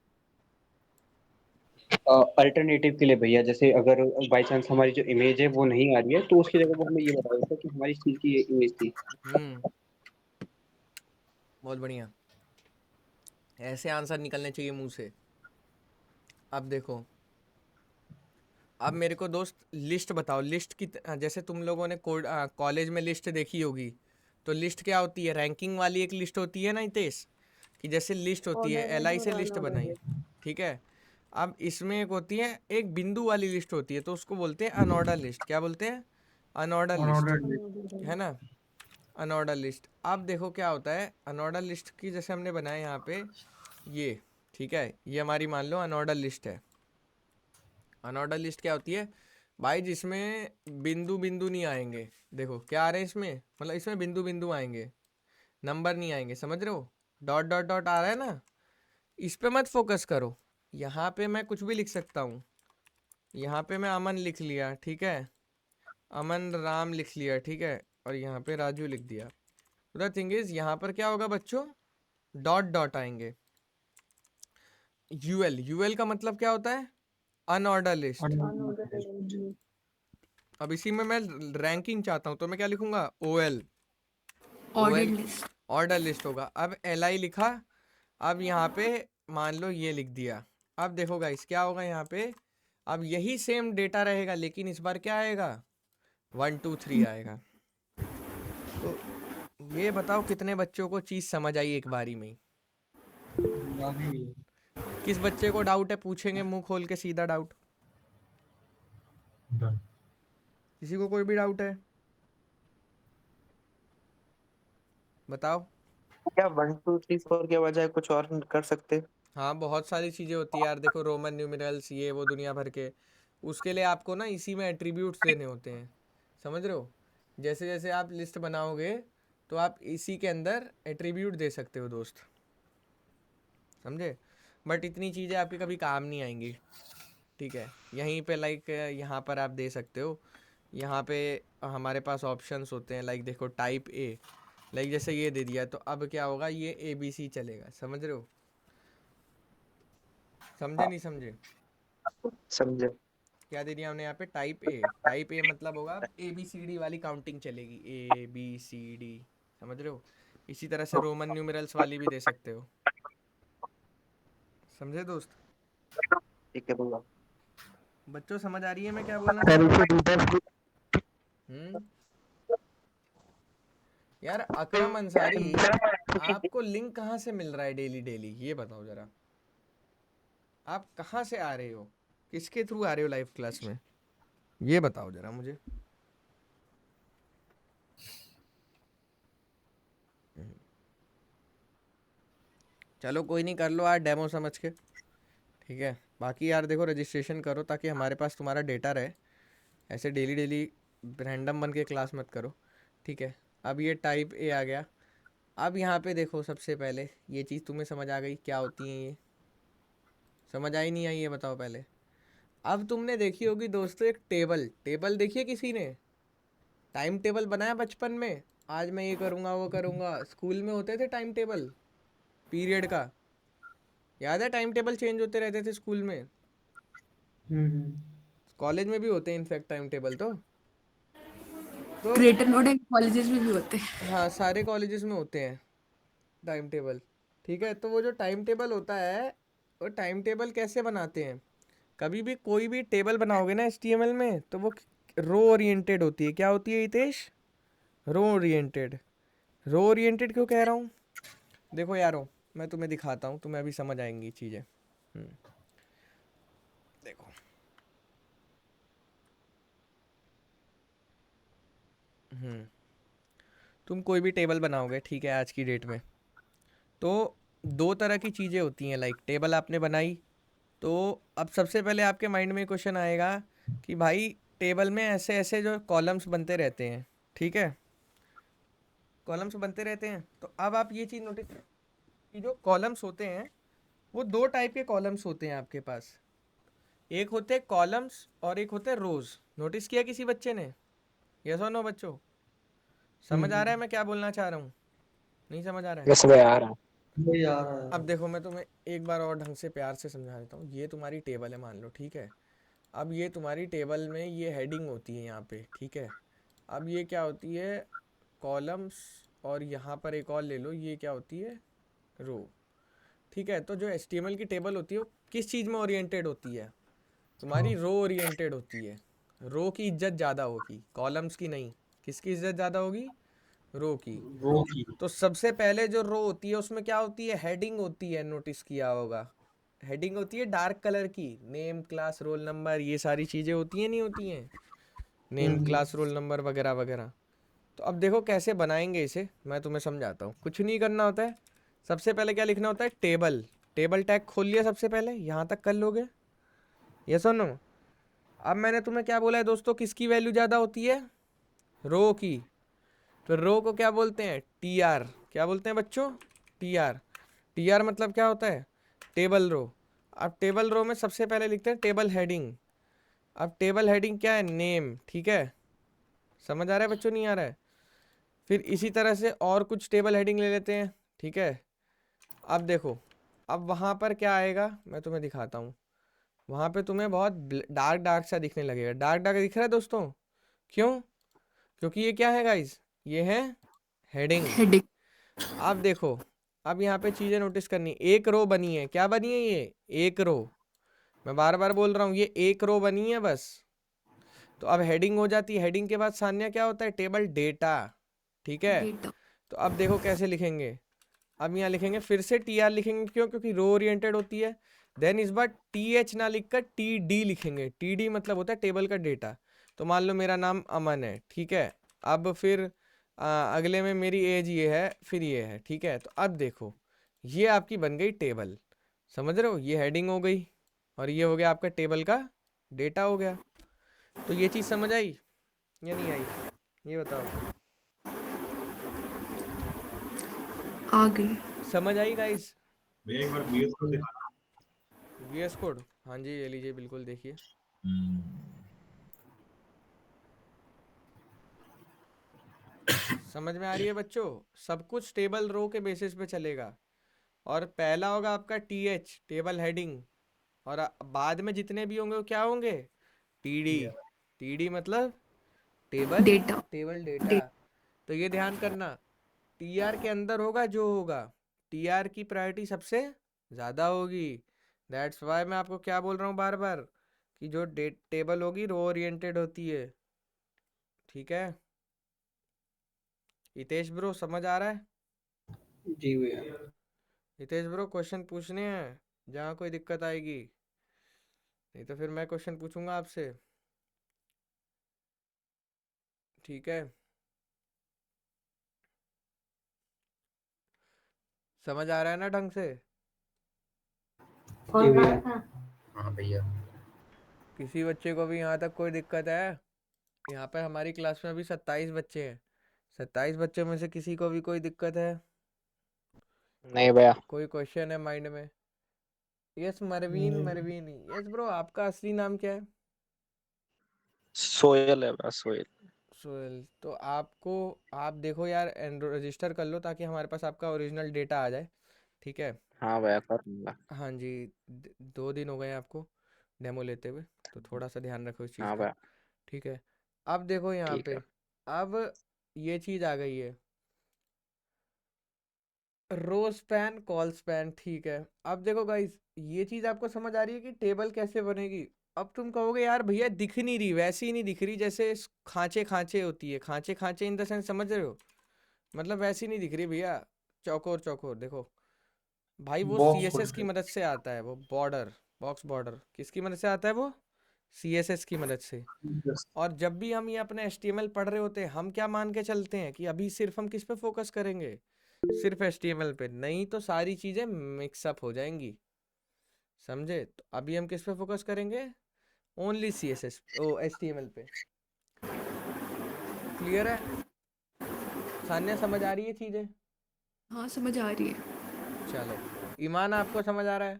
अल्टरनेटिव के लिए भैया, जैसे अगर बाई चांस हमारी जो इमेज है वो नहीं आ रही है तो उसकी जगह वो हमें ये बता देता है कि हमारी इस चीज़ की ये इमेज थी। बहुत बढ़िया, ऐसे आंसर निकलने चाहिए मुंह से। अब देखो, अब मेरे को दोस्त लिस्ट बताओ, लिस्ट की जैसे तुम लोगों ने कॉलेज में लिस्ट देखी होगी, तो लिस्ट क्या होती है? रैंकिंग वाली एक लिस्ट होती है ना हितेश, कि जैसे लिस्ट होती है एलआई से लिस्ट बनाई, ठीक है? अब इसमें एक होती है एक बिंदु वाली लिस्ट होती है, तो उसको बोलते हैं अनऑर्डर लिस्ट। क्या बोलते हैं? अनऑर्डर लिस्ट, है ना? Unordered list. अब देखो क्या होता है अनऑर्डर लिस्ट की, जैसे हमने बनाया यहाँ पे ये, ठीक है? ये हमारी मान लो अनऑर्डर लिस्ट है। अनऑर्डर लिस्ट क्या होती है भाई? जिसमें बिंदु बिंदु नहीं आएंगे। देखो क्या आ रहे हैं इसमें, मतलब इसमें बिंदु बिंदु आएंगे, नंबर नहीं आएंगे, समझ रहे हो? डॉट डॉट डॉट आ रहा है ना, इस पे मत फोकस करो। यहाँ पे मैं कुछ भी लिख सकता हूँ, यहाँ पे मैं अमन लिख लिया, ठीक है? अमन राम लिख लिया, ठीक है? और यहाँ पे राजू लिख दिया, द थिंग इज यहाँ पर क्या होगा बच्चों, डॉट डॉट आएंगे। यूएल, यूएल का मतलब क्या होता है, अनऑर्डर लिस्ट। अब इसी में मैं रैंकिंग चाहता हूँ तो मैं क्या लिखूंगा, OL, order list. Order list होगा। अब एल लिखा, अब यहाँ पे मान लो ये लिख दिया। अब देखो गाइस क्या होगा यहाँ पे, अब यही सेम डेटा रहेगा लेकिन इस बार क्या आएगा, 1 2 3 आएगा। तो ये बताओ कितने बच्चों को चीज़ समझ आई एक बारी में ही? किस बच्चे को डाउट है, पूछेंगे मुंह खोल के सीधा डाउट। डन। किसी को कोई भी डाउट है बताओ। क्या 1 2 3 4 के बजाय कुछ और कर सकते? हाँ बहुत सारी चीज़ें होती है यार, देखो रोमन न्यूमेरल्स ये वो दुनिया भर के, उसके लिए आपको ना इसी में एट्रीब्यूट्स देने होते हैं, समझ रहे हो। जैसे जैसे आप लिस्ट बनाओगे तो आप इसी के अंदर एट्रीब्यूट दे सकते हो दोस्त, समझे। बट इतनी चीज़ें आपके कभी काम नहीं आएंगी, ठीक है। यहीं पे लाइक यहाँ पर आप दे सकते हो, यहाँ पे हमारे पास ऑप्शंस होते हैं, लाइक देखो टाइप ए, लाइक जैसे ये दे दिया तो अब क्या होगा, ये ABC चलेगा, समझ रहे हो। समझे नहीं समझे, समझे। क्या दे दिया हमने यहाँ पे, टाइप ए। टाइप ए मतलब होगा ABCD वाली काउंटिंग चलेगी, ABCD, समझ रहे हो। इसी तरह से रोमन न्यूमेरल्स वाली भी दे सकते हो, समझे दोस्त। ठीक है भैया। बच्चों समझ आ रही है मैं क्या बोलना चाह रहा हूँ। यार अकरम अंसारी, आपको लिंक कहाँ से मिल रहा है डेली डेली, ये बताओ जरा। आप कहाँ से आ रहे हो, किसके थ्रू आ रहे हो लाइव क्लास में, ये बताओ जरा मुझे। चलो कोई नहीं, कर लो आज डेमो समझ के, ठीक है। बाकी यार देखो रजिस्ट्रेशन करो ताकि हमारे पास तुम्हारा डेटा रहे, ऐसे डेली डेली रैंडम बन के क्लास मत करो, ठीक है। अब ये टाइप ए आ गया। अब यहाँ पे देखो सबसे पहले ये चीज़ तुम्हें समझ आ गई क्या होती है, ये समझ आई नहीं आई ये बताओ पहले। अब तुमने देखी होगी दोस्तों एक टेबल, टेबल देखिए किसी ने, टाइम टेबल बनाया बचपन में, आज मैं ये करूँगा वो करूँगा, स्कूल में होते थे टाइम टेबल पीरियड का, याद है टाइम टेबल चेंज होते रहते थे स्कूल में, कॉलेज में भी होते हैं इनफैक्ट टाइम टेबल तो ग्रेटर नोएडा कॉलेजेस में भी होते हैं। हाँ सारे कॉलेजेस में होते हैं टाइम टेबल, ठीक है। तो वो जो टाइम टेबल होता है, वो टाइम टेबल कैसे बनाते हैं, कभी भी कोई भी टेबल बनाओगे ना HTML में तो वो रो ओरिएंटेड होती है। क्या होती है हितेश, रो ओरिएंटेड। रो ओरिएंटेड क्यों कह रहा हूँ, देखो यारो मैं तुम्हें दिखाता हूँ, तुम्हें अभी समझ आएंगी चीज़ें। देखो तुम कोई भी टेबल बनाओगे, ठीक है, आज की डेट में तो 2 तरह की चीज़ें होती हैं। लाइक टेबल आपने बनाई तो अब सबसे पहले आपके माइंड में क्वेश्चन आएगा कि भाई टेबल में ऐसे ऐसे जो कॉलम्स बनते रहते हैं, ठीक है, कॉलम्स बनते रहते हैं। तो अब आप ये चीज़ नोटिस कि जो कॉलम्स होते हैं वो 2 टाइप के कॉलम्स होते हैं आपके पास, एक होते हैं कॉलम्स और एक होते हैं रोज। नोटिस किया किसी बच्चे ने, यस और नो बच्चों, समझ आ रहा है मैं क्या बोलना चाह रहा हूँ, नहीं समझ आ रहा है। यस भाई आ रहा है। अब देखो मैं तुम्हें एक बार और ढंग से प्यार से समझा देता हूँ। ये तुम्हारी टेबल है मान लो, ठीक है। अब ये तुम्हारी टेबल में ये हेडिंग होती है यहाँ पे, ठीक है। अब ये क्या होती है, कॉलम्स, और यहाँ पर एक और ले लो, ये क्या होती है, रो, ठीक है। तो जो HTML की टेबल होती है वो किस चीज़ में ओरिएंटेड होती है, तुम्हारी रो ओरिएंटेड होती है। रो की इज्जत ज़्यादा होगी, कॉलम्स की नहीं। किसकी इज्जत ज़्यादा होगी, रो की। तो सबसे पहले जो रो होती है उसमें क्या होती है, हेडिंग होती है, नोटिस किया होगा, हेडिंग होती है डार्क कलर की, नेम क्लास रोल नंबर ये सारी चीज़ें होती हैं, नहीं होती हैं, नेम क्लास रोल नंबर वगैरह वगैरह। तो अब देखो कैसे बनाएंगे इसे, मैं तुम्हें समझाता हूँ। कुछ नहीं करना होता है, सबसे पहले क्या लिखना होता है, टेबल। टेबल टैग खोल लिया सबसे पहले, यहाँ तक कर लोगे, यस और नो। अब मैंने तुम्हें क्या बोला है दोस्तों, किसकी वैल्यू ज़्यादा होती है, रो की। तो रो को क्या बोलते हैं, TR। क्या बोलते हैं बच्चों, TR। TR मतलब क्या होता है, टेबल रो। अब टेबल रो में सबसे पहले लिखते हैं टेबल हेडिंग। अब टेबल हेडिंग क्या है, नेम, ठीक है, समझ आ रहा है बच्चों, नहीं आ रहा है। फिर इसी तरह से और कुछ टेबल हेडिंग ले लेते हैं, ठीक है। अब देखो, अब वहाँ पर क्या आएगा मैं तुम्हें दिखाता हूँ। वहाँ पे तुम्हें बहुत डार्क डार्क सा दिखने लगेगा। डार्क डार्क दिख रहा है दोस्तों? क्यों? क्योंकि ये क्या है गाइज, ये है हेडिंग। हेडिंग। अब देखो, अब यहाँ पे चीजें नोटिस करनी। एक रो बनी है, क्या बनी है ये? एक रो। मैं बार बार बोल रहा हूँ, ये एक रो बनी है बस। तो अब हेडिंग हो जाती है। हेडिंग के बाद सान्या क्या होता है? टेबल डेटा, ठीक है। डेटा। तो अब देखो कैसे लिखेंगे। अब यहाँ लिखेंगे, फिर से TR लिखेंगे, क्यों? क्योंकि रो ओरिएंटेड होती है। देन इस बार TH ना लिखकर TD लिखेंगे। TD मतलब होता है टेबल का डेटा। तो मान लो मेरा नाम अमन है, ठीक है। अब फिर अगले में मेरी एज ये है, फिर ये है, ठीक है। तो अब देखो, ये आपकी बन गई टेबल, समझ रहे हो? ये हेडिंग हो गई और ये हो गया आपका टेबल का डेटा हो गया। तो ये चीज़ समझ आई या नहीं आई, ये बताओ। आ गई। समझ आई गाइस? भैया एक बार VS कोड दिखाना। VS कोड, हाँ जी ये लीजिए, बिल्कुल देखिए। समझ में आ रही है बच्चों? सब कुछ टेबल रो के बेसिस पे चलेगा। और पहला होगा आपका TH, टेबल हेडिंग। और बाद में जितने भी होंगे वो क्या होंगे? TD। TD मतलब टेबल डेटा। Table data. तो ये ध्यान करना, TR के अंदर होगा जो होगा, TR की प्रायोरिटी सबसे ज़्यादा होगी। दैट्स वाई मैं आपको क्या बोल रहा हूँ बार बार, कि जो टेबल होगी रो ओरिएंटेड होती है, ठीक है। हितेश ब्रो समझ आ रहा है? जी भैया। हितेश ब्रो क्वेश्चन पूछने हैं जहाँ कोई दिक्कत आएगी, नहीं तो फिर मैं क्वेश्चन पूछूंगा आपसे, ठीक है। समझ आ रहा है ना ढंग से? जी भैया। हाँ भैया। किसी बच्चे को भी यहाँ तक कोई दिक्कत है? यहाँ पे हमारी क्लास में अभी 27 बच्चे हैं। 27 बच्चों में से किसी को भी कोई दिक्कत है? नहीं भैया। कोई क्वेश्चन है माइंड में? यस मरवीन, मरवीन। यस ब्रो, आपका असली नाम क्या है? सोयल है भैया, सोयल। सोहेल। तो आपको, आप देखो यार, रजिस्टर कर लो ताकि हमारे पास आपका ओरिजिनल डेटा आ जाए, ठीक है। हाँ भैया, कर लूंगा। हाँ जी, 2 दिन हो गए हैं आपको डेमो लेते हुए, तो थोड़ा सा ध्यान रखो इस चीज़ हाँ का, भैया, ठीक है। अब देखो यहाँ ठीक है। पे, अब ये चीज़ आ गई है, रो स्पैन, कॉल स्पैन, ठीक है। अब देखो गाइस, ये चीज़ आपको समझ आ रही है कि टेबल कैसे बनेगी? अब तुम कहोगे यार भैया दिख नहीं रही, वैसी ही नहीं दिख रही जैसे खांचे खांचे होती है। खांचे खांचे इन द सेंस, समझ रहे हो? मतलब वैसी नहीं दिख रही भैया, चौकोर चौकोर। देखो भाई, वो बॉक्स CSS की मदद से आता है, वो बॉर्डर, बॉक्स बॉर्डर किसकी मदद से आता है? वो CSS की मदद से। और जब भी हम ये अपने HTML पढ़ रहे होते हैं, हम क्या मान के चलते हैं कि अभी सिर्फ हम किस पे फोकस करेंगे? सिर्फ HTML पे, नहीं तो सारी चीजें मिक्सअप हो जाएंगी, समझे? तो अभी हम किस पे फोकस करेंगे? ओनली CSS ओ HTML पे। क्लियर है? सान्या समझ आ रही है चीजें? हाँ समझ आ रही है। चलो, ईमान आपको समझ आ रहा है?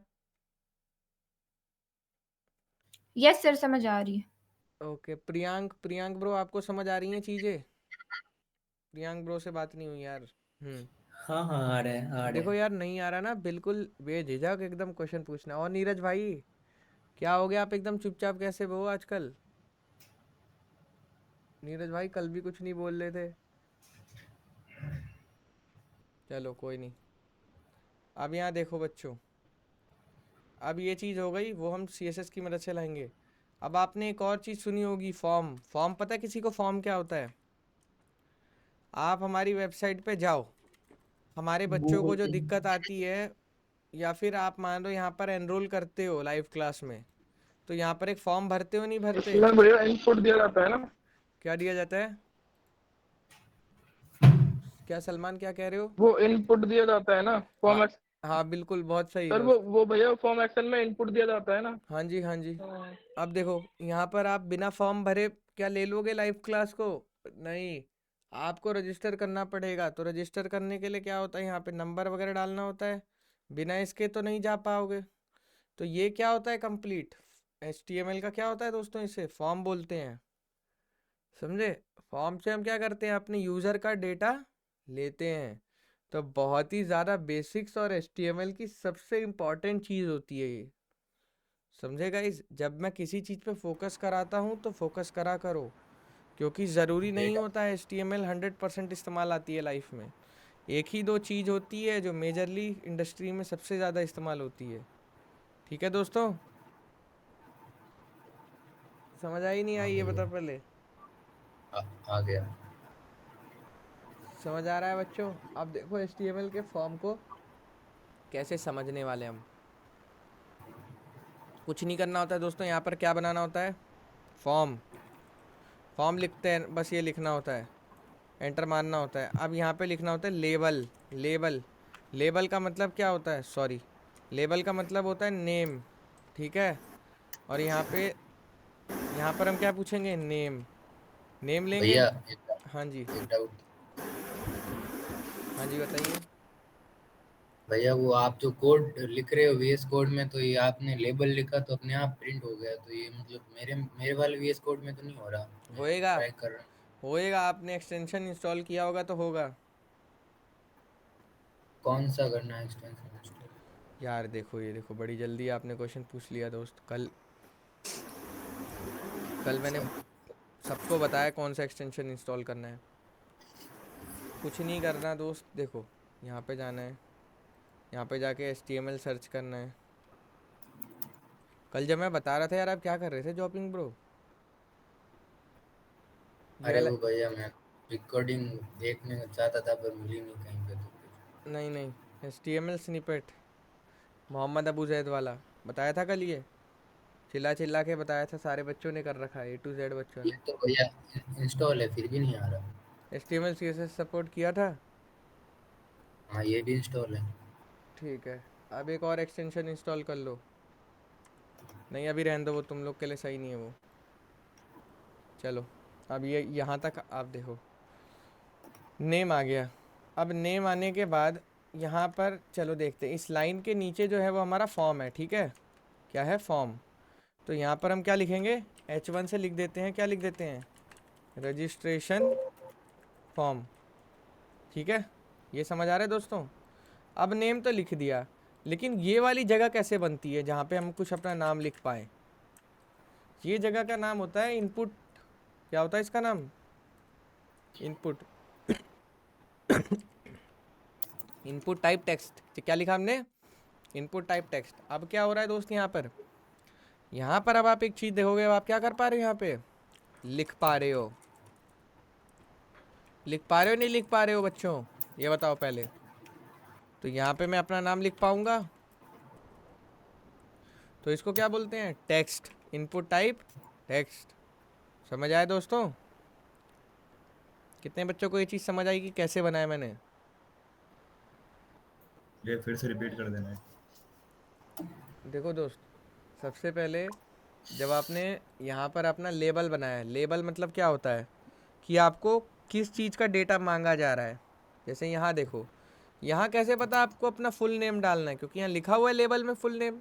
यस सर, समझ आ रही है। ओके, प्रियांक, प्रियांक ब्रो आपको समझ आ रही हैं चीजें? प्रियांक ब्रो से बात नहीं हुई यार। हाँ हाँ आ रहे हैं, आ रहे देखो हैं। यार, नहीं आ रहा ना, बिल्कुल बेझिझक एकदम क्वेश्चन पूछना। और नीरज भाई, क्या हो गया? आप एकदम चुपचाप कैसे हो आजकल? नीरज भाई कल भी कुछ नहीं बोल रहे थे। चलो कोई नहीं। अब यहाँ देखो बच्चों, अब ये चीज़ हो गई, वो हम CSS की मदद से लाएंगे। अब आपने एक और चीज़ सुनी होगी, फॉर्म। फॉर्म पता है किसी को फॉर्म क्या होता है? आप हमारी वेबसाइट पे जाओ, हमारे बच्चों को जो दिक्कत आती है, या फिर आप मान लो यहाँ पर एनरोल करते हो लाइव क्लास में, तो यहाँ पर एक फॉर्म भरते हो, नहीं भरते? इसमें भैया इनपुट दिया जाता है ना? क्या दिया जाता है? क्या सलमान, क्या कह रहे हो? वो इनपुट दिया जाता है ना हाँ, फॉर्म। हाँ बिल्कुल, बहुत सही सर दोस्त। वो भैया फॉर्म एक्शन में इनपुट दिया जाता है ना? हाँ जी, हाँ जी। हाँ। अब देखो, यहाँ पर आप बिना फॉर्म भरे क्या ले लोगे लाइव क्लास को? नहीं, आपको रजिस्टर करना पड़ेगा। तो रजिस्टर करने के लिए क्या होता है, यहाँ पे नंबर वगैरह डालना होता है, बिना इसके तो नहीं जा पाओगे। तो ये क्या होता है? कंप्लीट HTML का क्या होता है दोस्तों? इसे फॉर्म बोलते हैं, समझे? फॉर्म से हम क्या करते हैं, अपने यूज़र का डेटा लेते हैं। तो बहुत ही ज़्यादा बेसिक्स और HTML की सबसे इम्पॉर्टेंट चीज़ होती है ये, समझे गाइस? जब मैं किसी चीज़ पे फोकस कराता हूँ तो फोकस करा करो, क्योंकि ज़रूरी नहीं होता है HTML 100% इस्तेमाल आती है लाइफ में। एक ही दो चीज़ होती है जो मेजरली इंडस्ट्री में सबसे ज़्यादा इस्तेमाल होती है। ठीक है दोस्तों, समझ आई नहीं आई ये बता पहले? आ गया। समझ आ रहा है बच्चों? अब देखो HTML के फॉर्म को कैसे समझने वाले हम। कुछ नहीं करना होता है दोस्तों, यहाँ पर क्या बनाना होता है, फॉर्म। फॉर्म लिखते हैं, बस ये लिखना होता है, एंटर मारना होता है। अब यहाँ पे लिखना होता है लेबल। लेबल, लेबल का मतलब क्या होता है, सॉरी, लेबल का मतलब होता है नेम, ठीक है? और यहाँ पर हम क्या पूछेंगे, नेम। नेम लेंगे। भैया हाँ जी, एक डाउट। हाँ जी बताइए। भैया वो आप जो कोड लिख रहे हो VS कोड में, तो ये आपने लेबल लिखा तो अपने आप प्रिंट हो गया, तो ये मतलब मेरे वाले VS कोड में तो नहीं हो रहा। मैं होएगा, ट्राई कर रहा हूँ। होएगा, आपने एक्सटेंशन इंस्टॉल किया होगा तो होगा। कौन सा करना है एक्सटेंशन इंस्टॉल? यार देखो, ये देखो, बड़ी जल्दी आपने क्वेश्चन पूछ लिया दोस्त। कल मैंने सबको बताया कौन सा एक्सटेंशन इंस्टॉल करना है। कुछ नहीं करना दोस्त, देखो यहाँ पे जाना है, यहाँ पे जाके HTML सर्च करना है। कल जब मैं बता रहा था यार, आप क्या कर रहे थे जॉपिंग ब्रो? अरे वो भैया मैं रिकॉर्डिंग देखने चाहता था पर मिली नहीं कहीं पे, तो नहीं नहीं, HTML स्निपेट मोहम्मद अबू जैद वाला बताया था कल, ये चिल्ला चिल्ला के बताया था, सारे बच्चों ने कर रखा है, A to Z बच्चों ये ने। तो भैया इंस्टॉल है फिर भी नहीं आ रहा। HTML CSS सपोर्ट किया था। हाँ ये भी इंस्टॉल है। ठीक है, अब एक और एक्सटेंशन इंस्टॉल कर लो। नहीं अभी रहने दो, वो तुम लोग के लिए सही नहीं है वो। चलो अब ये यहाँ तक आप देखो, नेम आ गया। अब नेम आने के बाद यहाँ पर चलो देखते हैं, इस लाइन के नीचे जो है वो हमारा फॉर्म है, ठीक है? क्या है, फॉर्म। तो यहाँ पर हम क्या लिखेंगे, H1 से लिख देते हैं, क्या लिख देते हैं, रजिस्ट्रेशन फॉर्म। ठीक है, ये समझ आ रहा है दोस्तों? अब नेम तो लिख दिया, लेकिन ये वाली जगह कैसे बनती है जहाँ पे हम कुछ अपना नाम लिख पाए? ये जगह का नाम होता है इनपुट। क्या होता है इसका नाम, इनपुट। Input type text. क्या लिखा हमने, इनपुट टाइप टेक्स्ट। अब क्या हो रहा है दोस्त, यहाँ पर अब आप एक चीज़ देखोगे, अब आप क्या कर पा रहे हो, यहाँ पे लिख पा रहे हो। लिख पा रहे हो नहीं लिख पा रहे हो बच्चों, ये बताओ पहले। तो यहाँ पे मैं अपना नाम लिख पाऊंगा, तो इसको क्या बोलते हैं, टेक्स्ट। Input type text. समझ आए दोस्तों? कितने बच्चों को ये चीज़ समझ आई कि कैसे बनाया मैंने? ये फिर से रिपीट कर देना है। देखो दोस्त, सबसे पहले जब आपने यहाँ पर अपना लेबल बनाया, लेबल मतलब क्या होता है कि आपको किस चीज़ का डेटा मांगा जा रहा है। जैसे यहाँ देखो, यहाँ कैसे पता आपको अपना फुल नेम डालना है, क्योंकि यहाँ लिखा हुआ है लेबल में फुल नेम।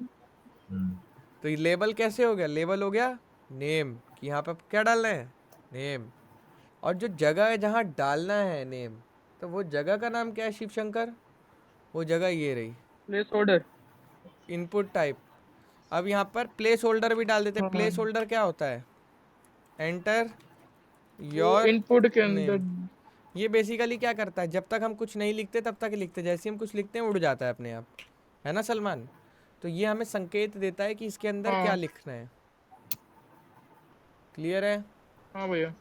तो ये लेबल कैसे हो गया, लेबल हो गया नेम, कि यहाँ पर क्या डालना है, नेम। और जो जगह है जहाँ डालना है नेम, तो वो जगह का नाम क्या है शिव शंकर, वो जगह ये रही, प्लेस ऑर्डर। Input type. अब यहाँ पर प्लेस होल्डर भी डाल देते हैं। प्लेस होल्डर क्या होता है, एंटर योर इनपुट के नेम। अंदर। ये बेसिकली क्या करता है, जब तक हम कुछ नहीं लिखते तब तक लिखते, जैसे हम कुछ लिखते हैं उड़ जाता है अपने आप, है ना सलमान? तो ये हमें संकेत देता है कि इसके अंदर क्या लिखना है। क्लियर है? हाँ भैया।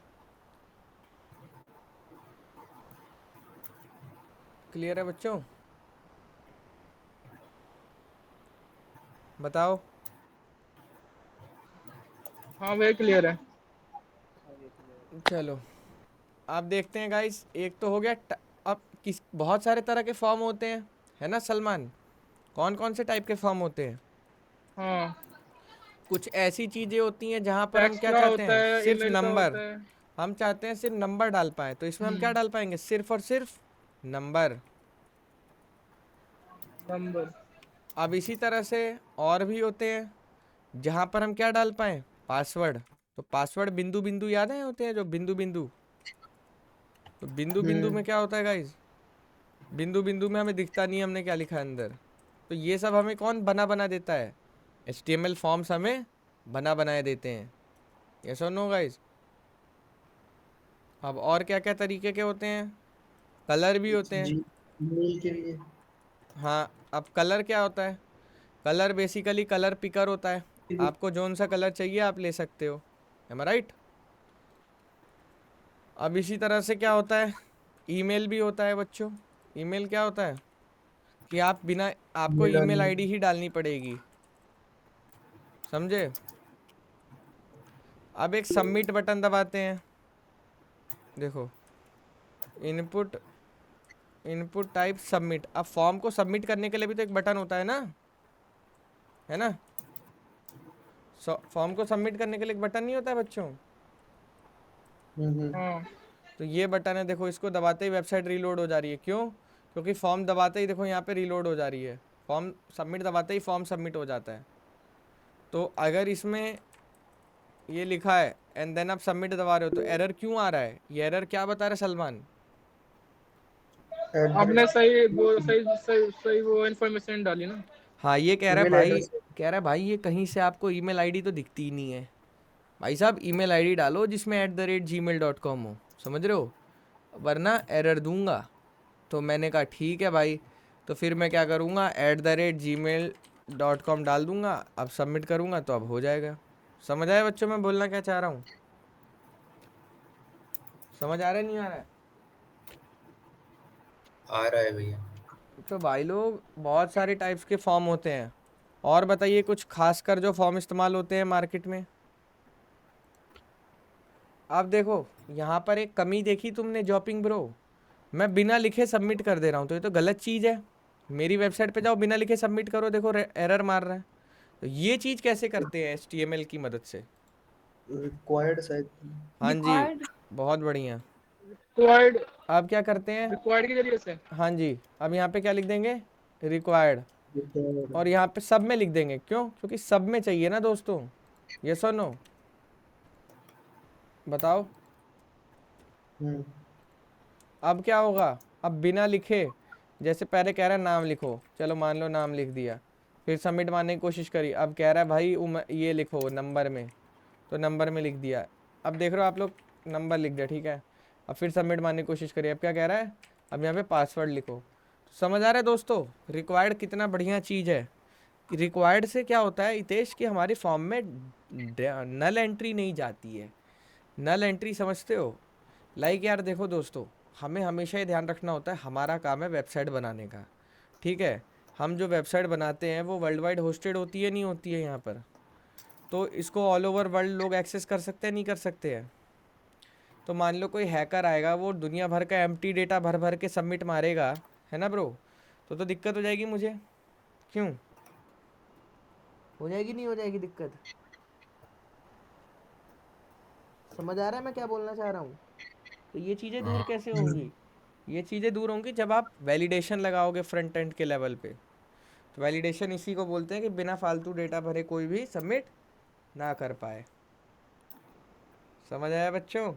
क्लियर है बच्चों? बताओ। हाँ भैया क्लियर है। चलो आप देखते हैं गाइस, एक तो हो गया अब किस, बहुत सारे तरह के फॉर्म होते हैं, है ना सलमान? कौन कौन से टाइप के फॉर्म होते हैं? हाँ कुछ ऐसी चीज़ें होती हैं जहाँ पर हम क्या चाहते हैं, सिर्फ नंबर। हम चाहते हैं सिर्फ नंबर डाल पाए, तो इसमें हम क्या डाल पाएंगे, सिर्फ और सिर्फ नंबर। नंबर। अब इसी तरह से और भी होते हैं जहाँ पर हम क्या डाल पाएँ, पासवर्ड। तो पासवर्ड बिंदु बिंदु याद है होते हैं जो बिंदु बिंदु, तो बिंदु बिंदु में क्या होता है गाइज, बिंदु बिंदु में हमें दिखता नहीं है हमने क्या लिखा है अंदर। तो ये सब हमें कौन बना बना देता है, HTML फॉर्म्स हमें बना बनाए देते हैं। यस और नो गाइज। अब और क्या क्या तरीके के होते हैं, कलर भी होते हैं। जी मेल के लिए। हाँ, अब कलर क्या होता है, कलर बेसिकली कलर पिकर होता है, आपको जोन सा कलर चाहिए आप ले सकते हो, एम आई राइट। अब इसी तरह से क्या होता है, ईमेल भी होता है बच्चों। ईमेल क्या होता है कि आप बिना, आपको ईमेल आईडी ही डालनी पड़ेगी, समझे। अब एक सबमिट बटन दबाते हैं, देखो इनपुट टाइप सबमिट। अब फॉर्म को सबमिट करने के लिए भी तो एक बटन होता है ना, है ना। फॉर्म को सबमिट करने के लिए एक बटन नहीं होता है बच्चों। हाँ तो ये बटन है, देखो इसको दबाते ही वेबसाइट रीलोड हो जा रही है। क्यों? क्योंकि फॉर्म दबाते ही देखो यहाँ पे रीलोड हो जा रही है, फॉर्म सबमिट दबाते ही फॉर्म सबमिट हो जाता है। तो अगर इसमें ये लिखा है एंड देन आप सबमिट दबा रहे हो तो एरर क्यों आ रहा है, ये एरर क्या बता रहा है सलमान? आपने सही वो सही वो इन्फॉर्मेशन डाली ना। हाँ, ये कह रहा है email भाई, address। कह रहा है भाई ये कहीं से आपको ईमेल आईडी तो दिखती ही नहीं है। भाई साहब ईमेल आईडी डालो जिसमें @gmail.com हो, समझ रहे हो, वरना एरर दूंगा। तो मैंने कहा ठीक है भाई, तो फिर मैं क्या करूँगा, @gmail.com डाल दूंगा। अब सबमिट करूँगा तो अब हो जाएगा। समझ आया बच्चों मैं बोलना क्या चाह रहा हूँ? समझ आ रहा है नहीं आ रहा है? आ रहा है भैया। तो भाई लोग बहुत सारे टाइप्स के फॉर्म होते हैं। और बताइए कुछ खासकर जो फॉर्म इस्तेमाल होते हैं मार्केट में। अब देखो यहाँ पर एक कमी देखी तुमने जॉपिंग ब्रो, मैं बिना लिखे सबमिट कर दे रहा हूँ, तो ये तो गलत चीज़ है। मेरी वेबसाइट पे जाओ बिना लिखे सबमिट करो, देखो एरर मार रहा है। तो ये चीज़ कैसे करते हैं HTML की मदद से? रिक्वायर्ड शायद। हाँ जी, रिक्वायर्ड बहुत बढ़िया। रिक्वायर्ड अब क्या करते हैं, रिक्वायर्ड के जरिए से। हाँ जी, अब यहाँ पे क्या लिख देंगे, रिक्वायर्ड, और यहाँ पे सब में लिख देंगे। क्यों? क्योंकि सब में चाहिए ना दोस्तों। यस और नो बताओ। अब क्या होगा, अब बिना लिखे, जैसे पहले कह रहा है नाम लिखो, चलो मान लो नाम लिख दिया, फिर सबमिट मारने की कोशिश करी, अब कह रहा है भाई ये लिखो नंबर में, तो नंबर में लिख दिया। अब देख रहे हो आप लोग, नंबर लिख दिया, ठीक है। अब फिर सबमिट मारने की कोशिश करिए, अब क्या कह रहा है, अब यहाँ पे पासवर्ड लिखो। समझ आ रहा है दोस्तों रिक्वायर्ड कितना बढ़िया चीज़ है। रिक्वायर्ड से क्या होता है हितेश कि हमारे फॉर्म में नल एंट्री नहीं जाती है। नल एंट्री समझते हो? लाइक यार देखो दोस्तों, हमें हमेशा ये ध्यान रखना होता है, हमारा काम है वेबसाइट बनाने का, ठीक है। हम जो वेबसाइट बनाते हैं वो वर्ल्ड वाइड होस्टेड होती है नहीं होती है यहाँ पर, तो इसको ऑल ओवर वर्ल्ड लोग एक्सेस कर सकते हैं नहीं कर सकते हैं। तो मान लो कोई हैकर आएगा, वो दुनिया भर का एम्प्टी डेटा भर भर के सबमिट मारेगा, है ना ब्रो, तो दिक्कत हो जाएगी मुझे। क्यों हो जाएगी, नहीं हो जाएगी दिक्कत? समझ आ रहा है मैं क्या बोलना चाह रहा हूँ? तो ये चीज़ें दूर कैसे होंगी? ये चीज़ें दूर होंगी जब आप वैलिडेशन लगाओगे फ्रंट एंड के लेवल पे। तो वैलिडेशन इसी को बोलते हैं कि बिना फालतू डेटा भरे कोई भी सबमिट ना कर पाए। समझ आया बच्चों?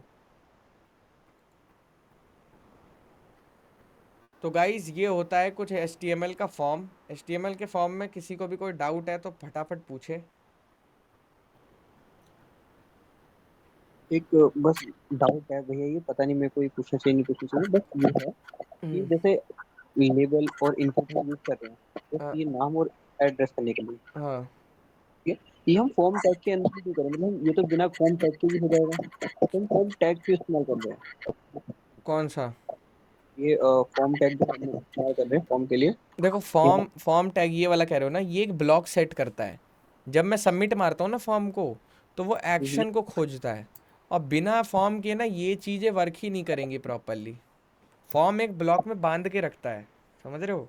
तो गाइज ये होता है कुछ HTML का फॉर्म। HTML के फॉर्म में किसी को भी कोई डाउट है तो फटाफट पूछे। एक बस डाउट है भैया, ये पता नहीं मेरे को ये पूछना चाहिए नहीं पूछना चाहिए, बस ये है कि जैसे लेबल और इनपुट यूज कर रहे हैं तो ये नाम और एड्रेस करने के लिए, हाँ, ठीक है, ये हम फॉर्म टैग के अंदर भी करें, मतलब ये तो बिना फॉर्म टैग के भी हो जाएगा, तो हम फॉर्म टैग क्यों इस्तेमाल कर रहे हैं? कौन सा? ये फॉर्म टैग जो हम इस्तेमाल कर रहे हैं फॉर्म के लिए। देखो फॉर्म टैग ये वाला कह रहे हो ना, ये एक ब्लॉक सेट करता है। जब मैं सबमिट मारता हूँ ना फॉर्म को, तो वो एक्शन को खोजता है, और बिना फॉर्म के ना ये चीज़ें वर्क ही नहीं करेंगी प्रॉपरली। फॉर्म एक ब्लॉक में बांध के रखता है, समझ रहे हो?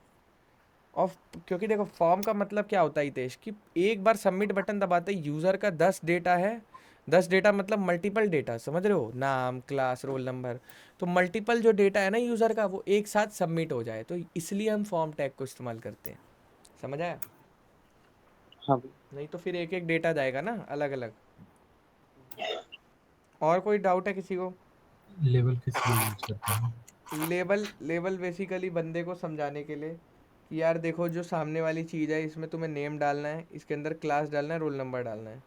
और क्योंकि देखो फॉर्म का मतलब क्या होता है हितेश, कि एक बार सबमिट बटन दबाते ही यूज़र का 10 डेटा है, 10 डेटा मतलब मल्टीपल डेटा, समझ रहे हो, नाम, क्लास, रोल नंबर, तो मल्टीपल जो डेटा है ना यूज़र का, वो एक साथ सबमिट हो जाए, तो इसलिए हम फॉर्म टैग को इस्तेमाल करते हैं। समझ आया? हाँ, नहीं तो फिर एक एक डेटा जाएगा ना अलग अलग। और कोई डाउट है किसी को? लेवल किस लिए यूज करते हैं? लेबल बेसिकली बंदे को समझाने के लिए कि यार देखो जो सामने वाली चीज़ है इसमें तुम्हें नेम डालना है, इसके अंदर क्लास डालना है, रोल नंबर डालना है,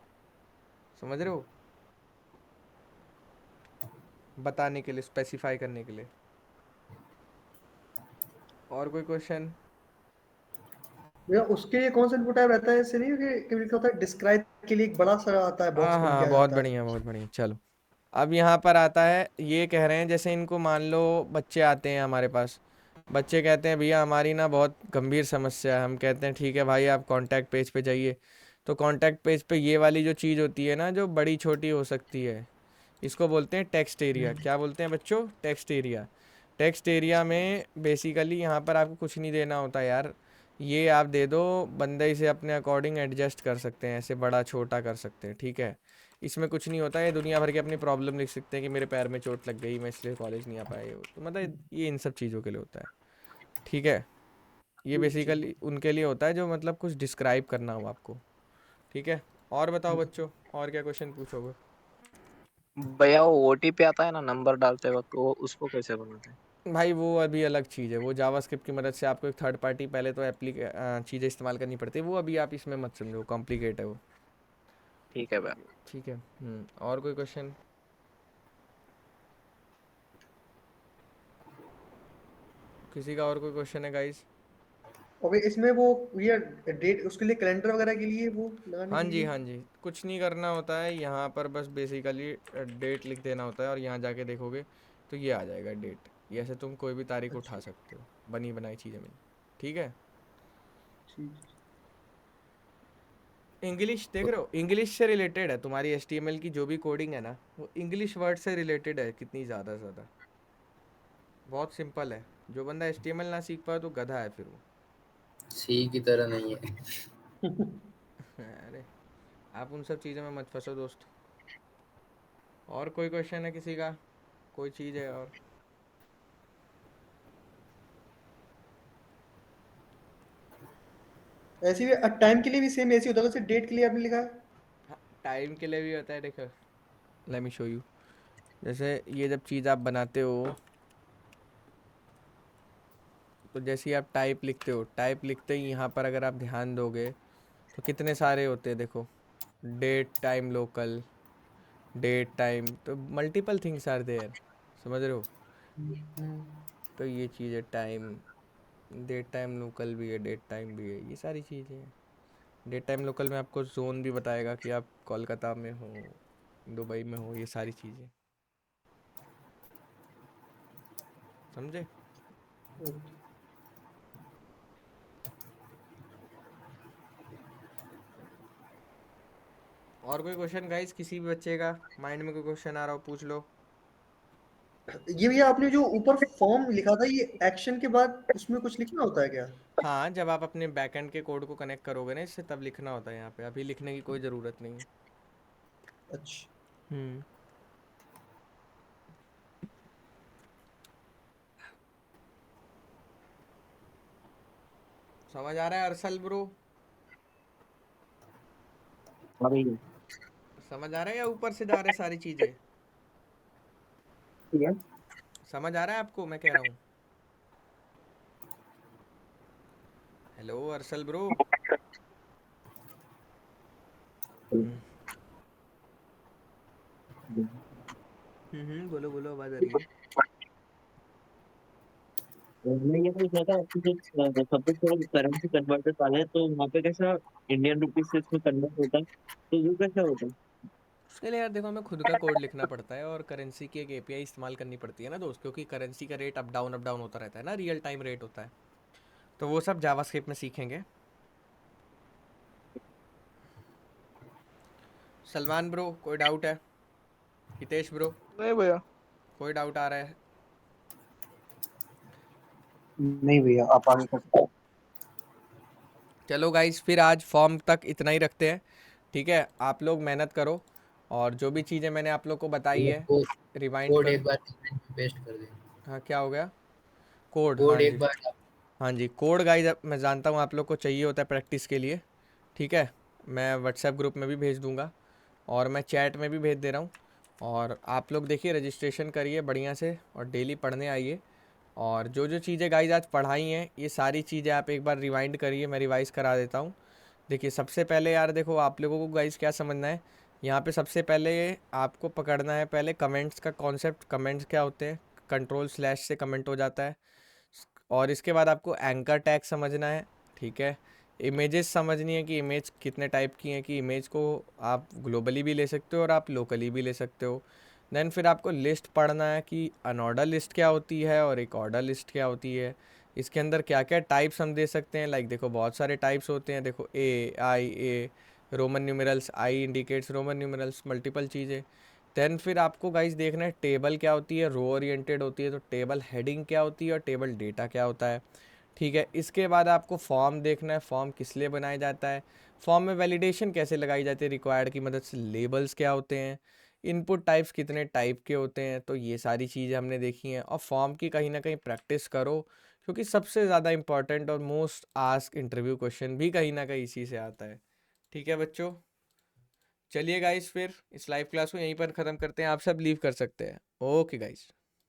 समझ रहे हो? बताने के लिए, स्पेसिफाई करने के लिए। और कोई क्वेश्चन? भैया उसके लिए कौन सा इनपुट टाइप रहता है? इससे नहीं कि लिखा होता है डिस्क्राइब के लिए एक बड़ा सारा आता है बॉक्स बन के हाँ आ बहुत जाता है। बढ़िया बहुत बढ़िया। चलो अब यहाँ पर आता है, ये कह रहे हैं जैसे इनको मान लो बच्चे आते हैं हमारे पास, बच्चे कहते हैं भैया हमारी ना बहुत गंभीर समस्या है। हम कहते हैं ठीक है भाई आप कॉन्टैक्ट पेज पे जाइए। तो कॉन्टैक्ट पेज पे ये वाली जो चीज़ होती है ना, जो बड़ी छोटी हो सकती है, इसको बोलते हैं टेक्स्ट एरिया। क्या बोलते हैं बच्चों? Text area. टेक्स्ट एरिया में बेसिकली यहाँ पर आपको कुछ नहीं देना होता यार, ये आप दे दो, बंदे इसे अपने अकॉर्डिंग एडजस्ट कर सकते हैं, ऐसे बड़ा छोटा कर सकते हैं, ठीक है। इसमें कुछ नहीं होता है, दुनिया भर की अपनी प्रॉब्लम लिख सकते हैं कि मेरे पैर में चोट लग गई, मैं इसलिए कॉलेज नहीं आ पाया। तो मतलब ये इन सब चीज़ों के लिए होता है, ठीक है। ये बेसिकली उनके लिए होता है जो मतलब कुछ डिस्क्राइब करना हो आपको, ठीक है। और बताओ बच्चों, और क्या क्वेश्चन पूछोगे? भैया वो ओटीपी आता है ना नंबर डालते वक्त, वो उसको कैसे बनाते हैं? भाई वो अभी अलग चीज़ है, वो जावास्क्रिप्ट की मदद से आपको एक थर्ड पार्टी पहले तो चीज़ें इस्तेमाल करनी पड़ती है, वो अभी आप इसमें मत समझो, कॉम्प्लिकेट है वो, ठीक है भैया। ठीक है। और कोई क्वेश्चन? किसी का और कोई क्वेश्चन है गाइस? ओके, इसमें वो ये डेट उसके लिए कैलेंडर वगैरह के लिए वो लगाने हाँ के जी लिए हाँ जी, कुछ नहीं करना होता है यहाँ पर, बस बेसिकली डेट लिख देना होता है और यहाँ जाके देखोगे तो ये आ जाएगा डेट। ये ऐसे तुम कोई भी तारीख उठा सकते हो, बनी बनाई चीज़ें मिली, ठीक है। इंग्लिश देख रहे हो, इंग्लिश से रिलेटेड है तुम्हारी HTML की जो भी कोडिंग है ना, वो इंग्लिश वर्ड से रिलेटेड है, कितनी ज़्यादा से ज़्यादा। बहुत सिंपल है, जो बंदा HTML ना सीख पाए तो गधा है फिर वो। सी की तरह नहीं है। अरे आप उन सब चीज़ों में मत फंसो दोस्त। और कोई क्वेश्चन है किसी का? कोई चीज़ है और? ऐसे भी टाइम के लिए भी सेम ऐसे होता है, जैसे डेट के लिए आपने लिखा है। टाइम के लिए भी होता है, देखो लेट मी शो यू। जैसे ये जब चीज़ आप बनाते हो तो जैसे ही आप टाइप लिखते हो, टाइप लिखते ही यहाँ पर अगर आप ध्यान दोगे तो कितने सारे होते हैं, देखो date time local, date time, तो मल्टीपल थिंग्स आर देयर, समझ रहे हो। तो ये चीज़ है टाइम, डेट टाइम लोकल भी है, डेट टाइम भी है, ये सारी चीज़ें हैं। डेट टाइम लोकल में आपको जोन भी बताएगा कि आप कोलकाता में हो, दुबई में हो, ये सारी चीज़ें, समझे। और कोई क्वेश्चन गाइस, किसी भी बच्चे का माइंड में कोई क्वेश्चन आ रहा हो पूछ लो। ये भैया आपने जो ऊपर फॉर्म लिखा था, ये एक्शन के बाद उसमें कुछ लिखना होता है क्या? हाँ, जब आप अपने बैकएंड के कोड को कनेक्ट करोगे ना इससे, तब लिखना होता है यहाँ पे, अभी लिखने की कोई ज़रूरत नहीं है। अच्छा। समझ आ रहा है अरसल ब्रो? समझ आ रहा है या ऊपर से जा रहे सारी चीज़ें? समझ आ रहा है आपको मैं कह रहा हूँ? Hello Arsal bro. बोलो बोलो, आवाज़ आ रही है। मैं ये पूछ रहा था आपकी जो सपोज करेंसी कन्वर्टर वाला है, तो वहाँ पे कैसा इंडियन रुपीस से इसमें कन्वर्ट होता है, तो वो कैसा होता है? उसके लिए यार देखो, हमें खुद का कोड लिखना पड़ता है और करेंसी की एक API इस्तेमाल करनी पड़ती है ना दोस्त, क्योंकि करेंसी का रेट अप डाउन होता रहता है ना, रियल टाइम रेट होता है, तो वो सब जावास्क्रिप्ट में सीखेंगे। सलमान ब्रो कोई डाउट है? हितेश ब्रो नहीं भैया। कोई डाउट आ रहा है? नहीं भैया, आप आगे कर सकते हैं। चलो गाइस, फिर आज फॉर्म तक इतना ही रखते हैं, ठीक है। आप लोग मेहनत करो और जो भी चीज़ें मैंने आप लोग को बताई है रिवाइंड कोड करो। एक बार पेस्ट कर दें। हाँ क्या हो गया? कोड, कोड हाँ एक जी बार। हाँ जी, कोड गाइस मैं जानता हूँ आप लोग को चाहिए होता है प्रैक्टिस के लिए, ठीक है। मैं व्हाट्सएप ग्रुप में भी भेज दूँगा और मैं चैट में भी भेज दे रहा हूँ। और आप लोग देखिए रजिस्ट्रेशन करिए बढ़िया से और डेली पढ़ने आइए। और जो जो चीज़ें गाइज आज पढ़ाई हैं ये सारी चीज़ें आप एक बार रिवाइंड करिए, मैं रिवाइज़ करा देता हूँ। देखिए सबसे पहले यार देखो आप लोगों को गाइज क्या समझना है, यहाँ पे सबसे पहले आपको पकड़ना है पहले कमेंट्स का कॉन्सेप्ट। कमेंट्स क्या होते हैं, कंट्रोल स्लैश से कमेंट हो जाता है। और इसके बाद आपको एंकर टैग समझना है, ठीक है। इमेजेस समझनी है कि इमेज कितने टाइप की हैं, कि इमेज को आप ग्लोबली भी ले सकते हो और आप लोकली भी ले सकते हो। देन फिर आपको लिस्ट पढ़ना है कि अनऑर्डर लिस्ट क्या होती है और एक ऑर्डर लिस्ट क्या होती है, इसके अंदर क्या क्या टाइप्स हम दे सकते हैं। लाइक देखो बहुत सारे टाइप्स होते हैं, देखो ए रोमन न्यूमेरल्स, आई इंडिकेट्स रोमन न्यूमेरल्स, मल्टीपल चीज़ें। देन फिर आपको गाइस देखना है टेबल क्या होती है, रो ओरिएंटेड होती है, तो टेबल हेडिंग क्या होती है और टेबल डेटा क्या होता है, ठीक है। इसके बाद आपको फॉर्म देखना है, फॉर्म किस लिए बनाया जाता है, फॉर्म में वैलिडेशन कैसे लगाई जाती है रिक्वायर्ड की मदद से, लेबल्स क्या होते हैं, इनपुट टाइप्स कितने टाइप के होते हैं। तो ये सारी चीज़ें हमने देखी हैं। और फॉर्म की कहीं ना कहीं प्रैक्टिस करो, क्योंकि सबसे ज़्यादा इंपॉर्टेंट और मोस्ट आस्क इंटरव्यू क्वेश्चन भी कहीं ना कहीं इसी से आता है, ठीक है बच्चों। चलिए गाइस फिर इस लाइव क्लास को यहीं पर ख़त्म करते हैं, आप सब लीव कर सकते हैं। Okay guys.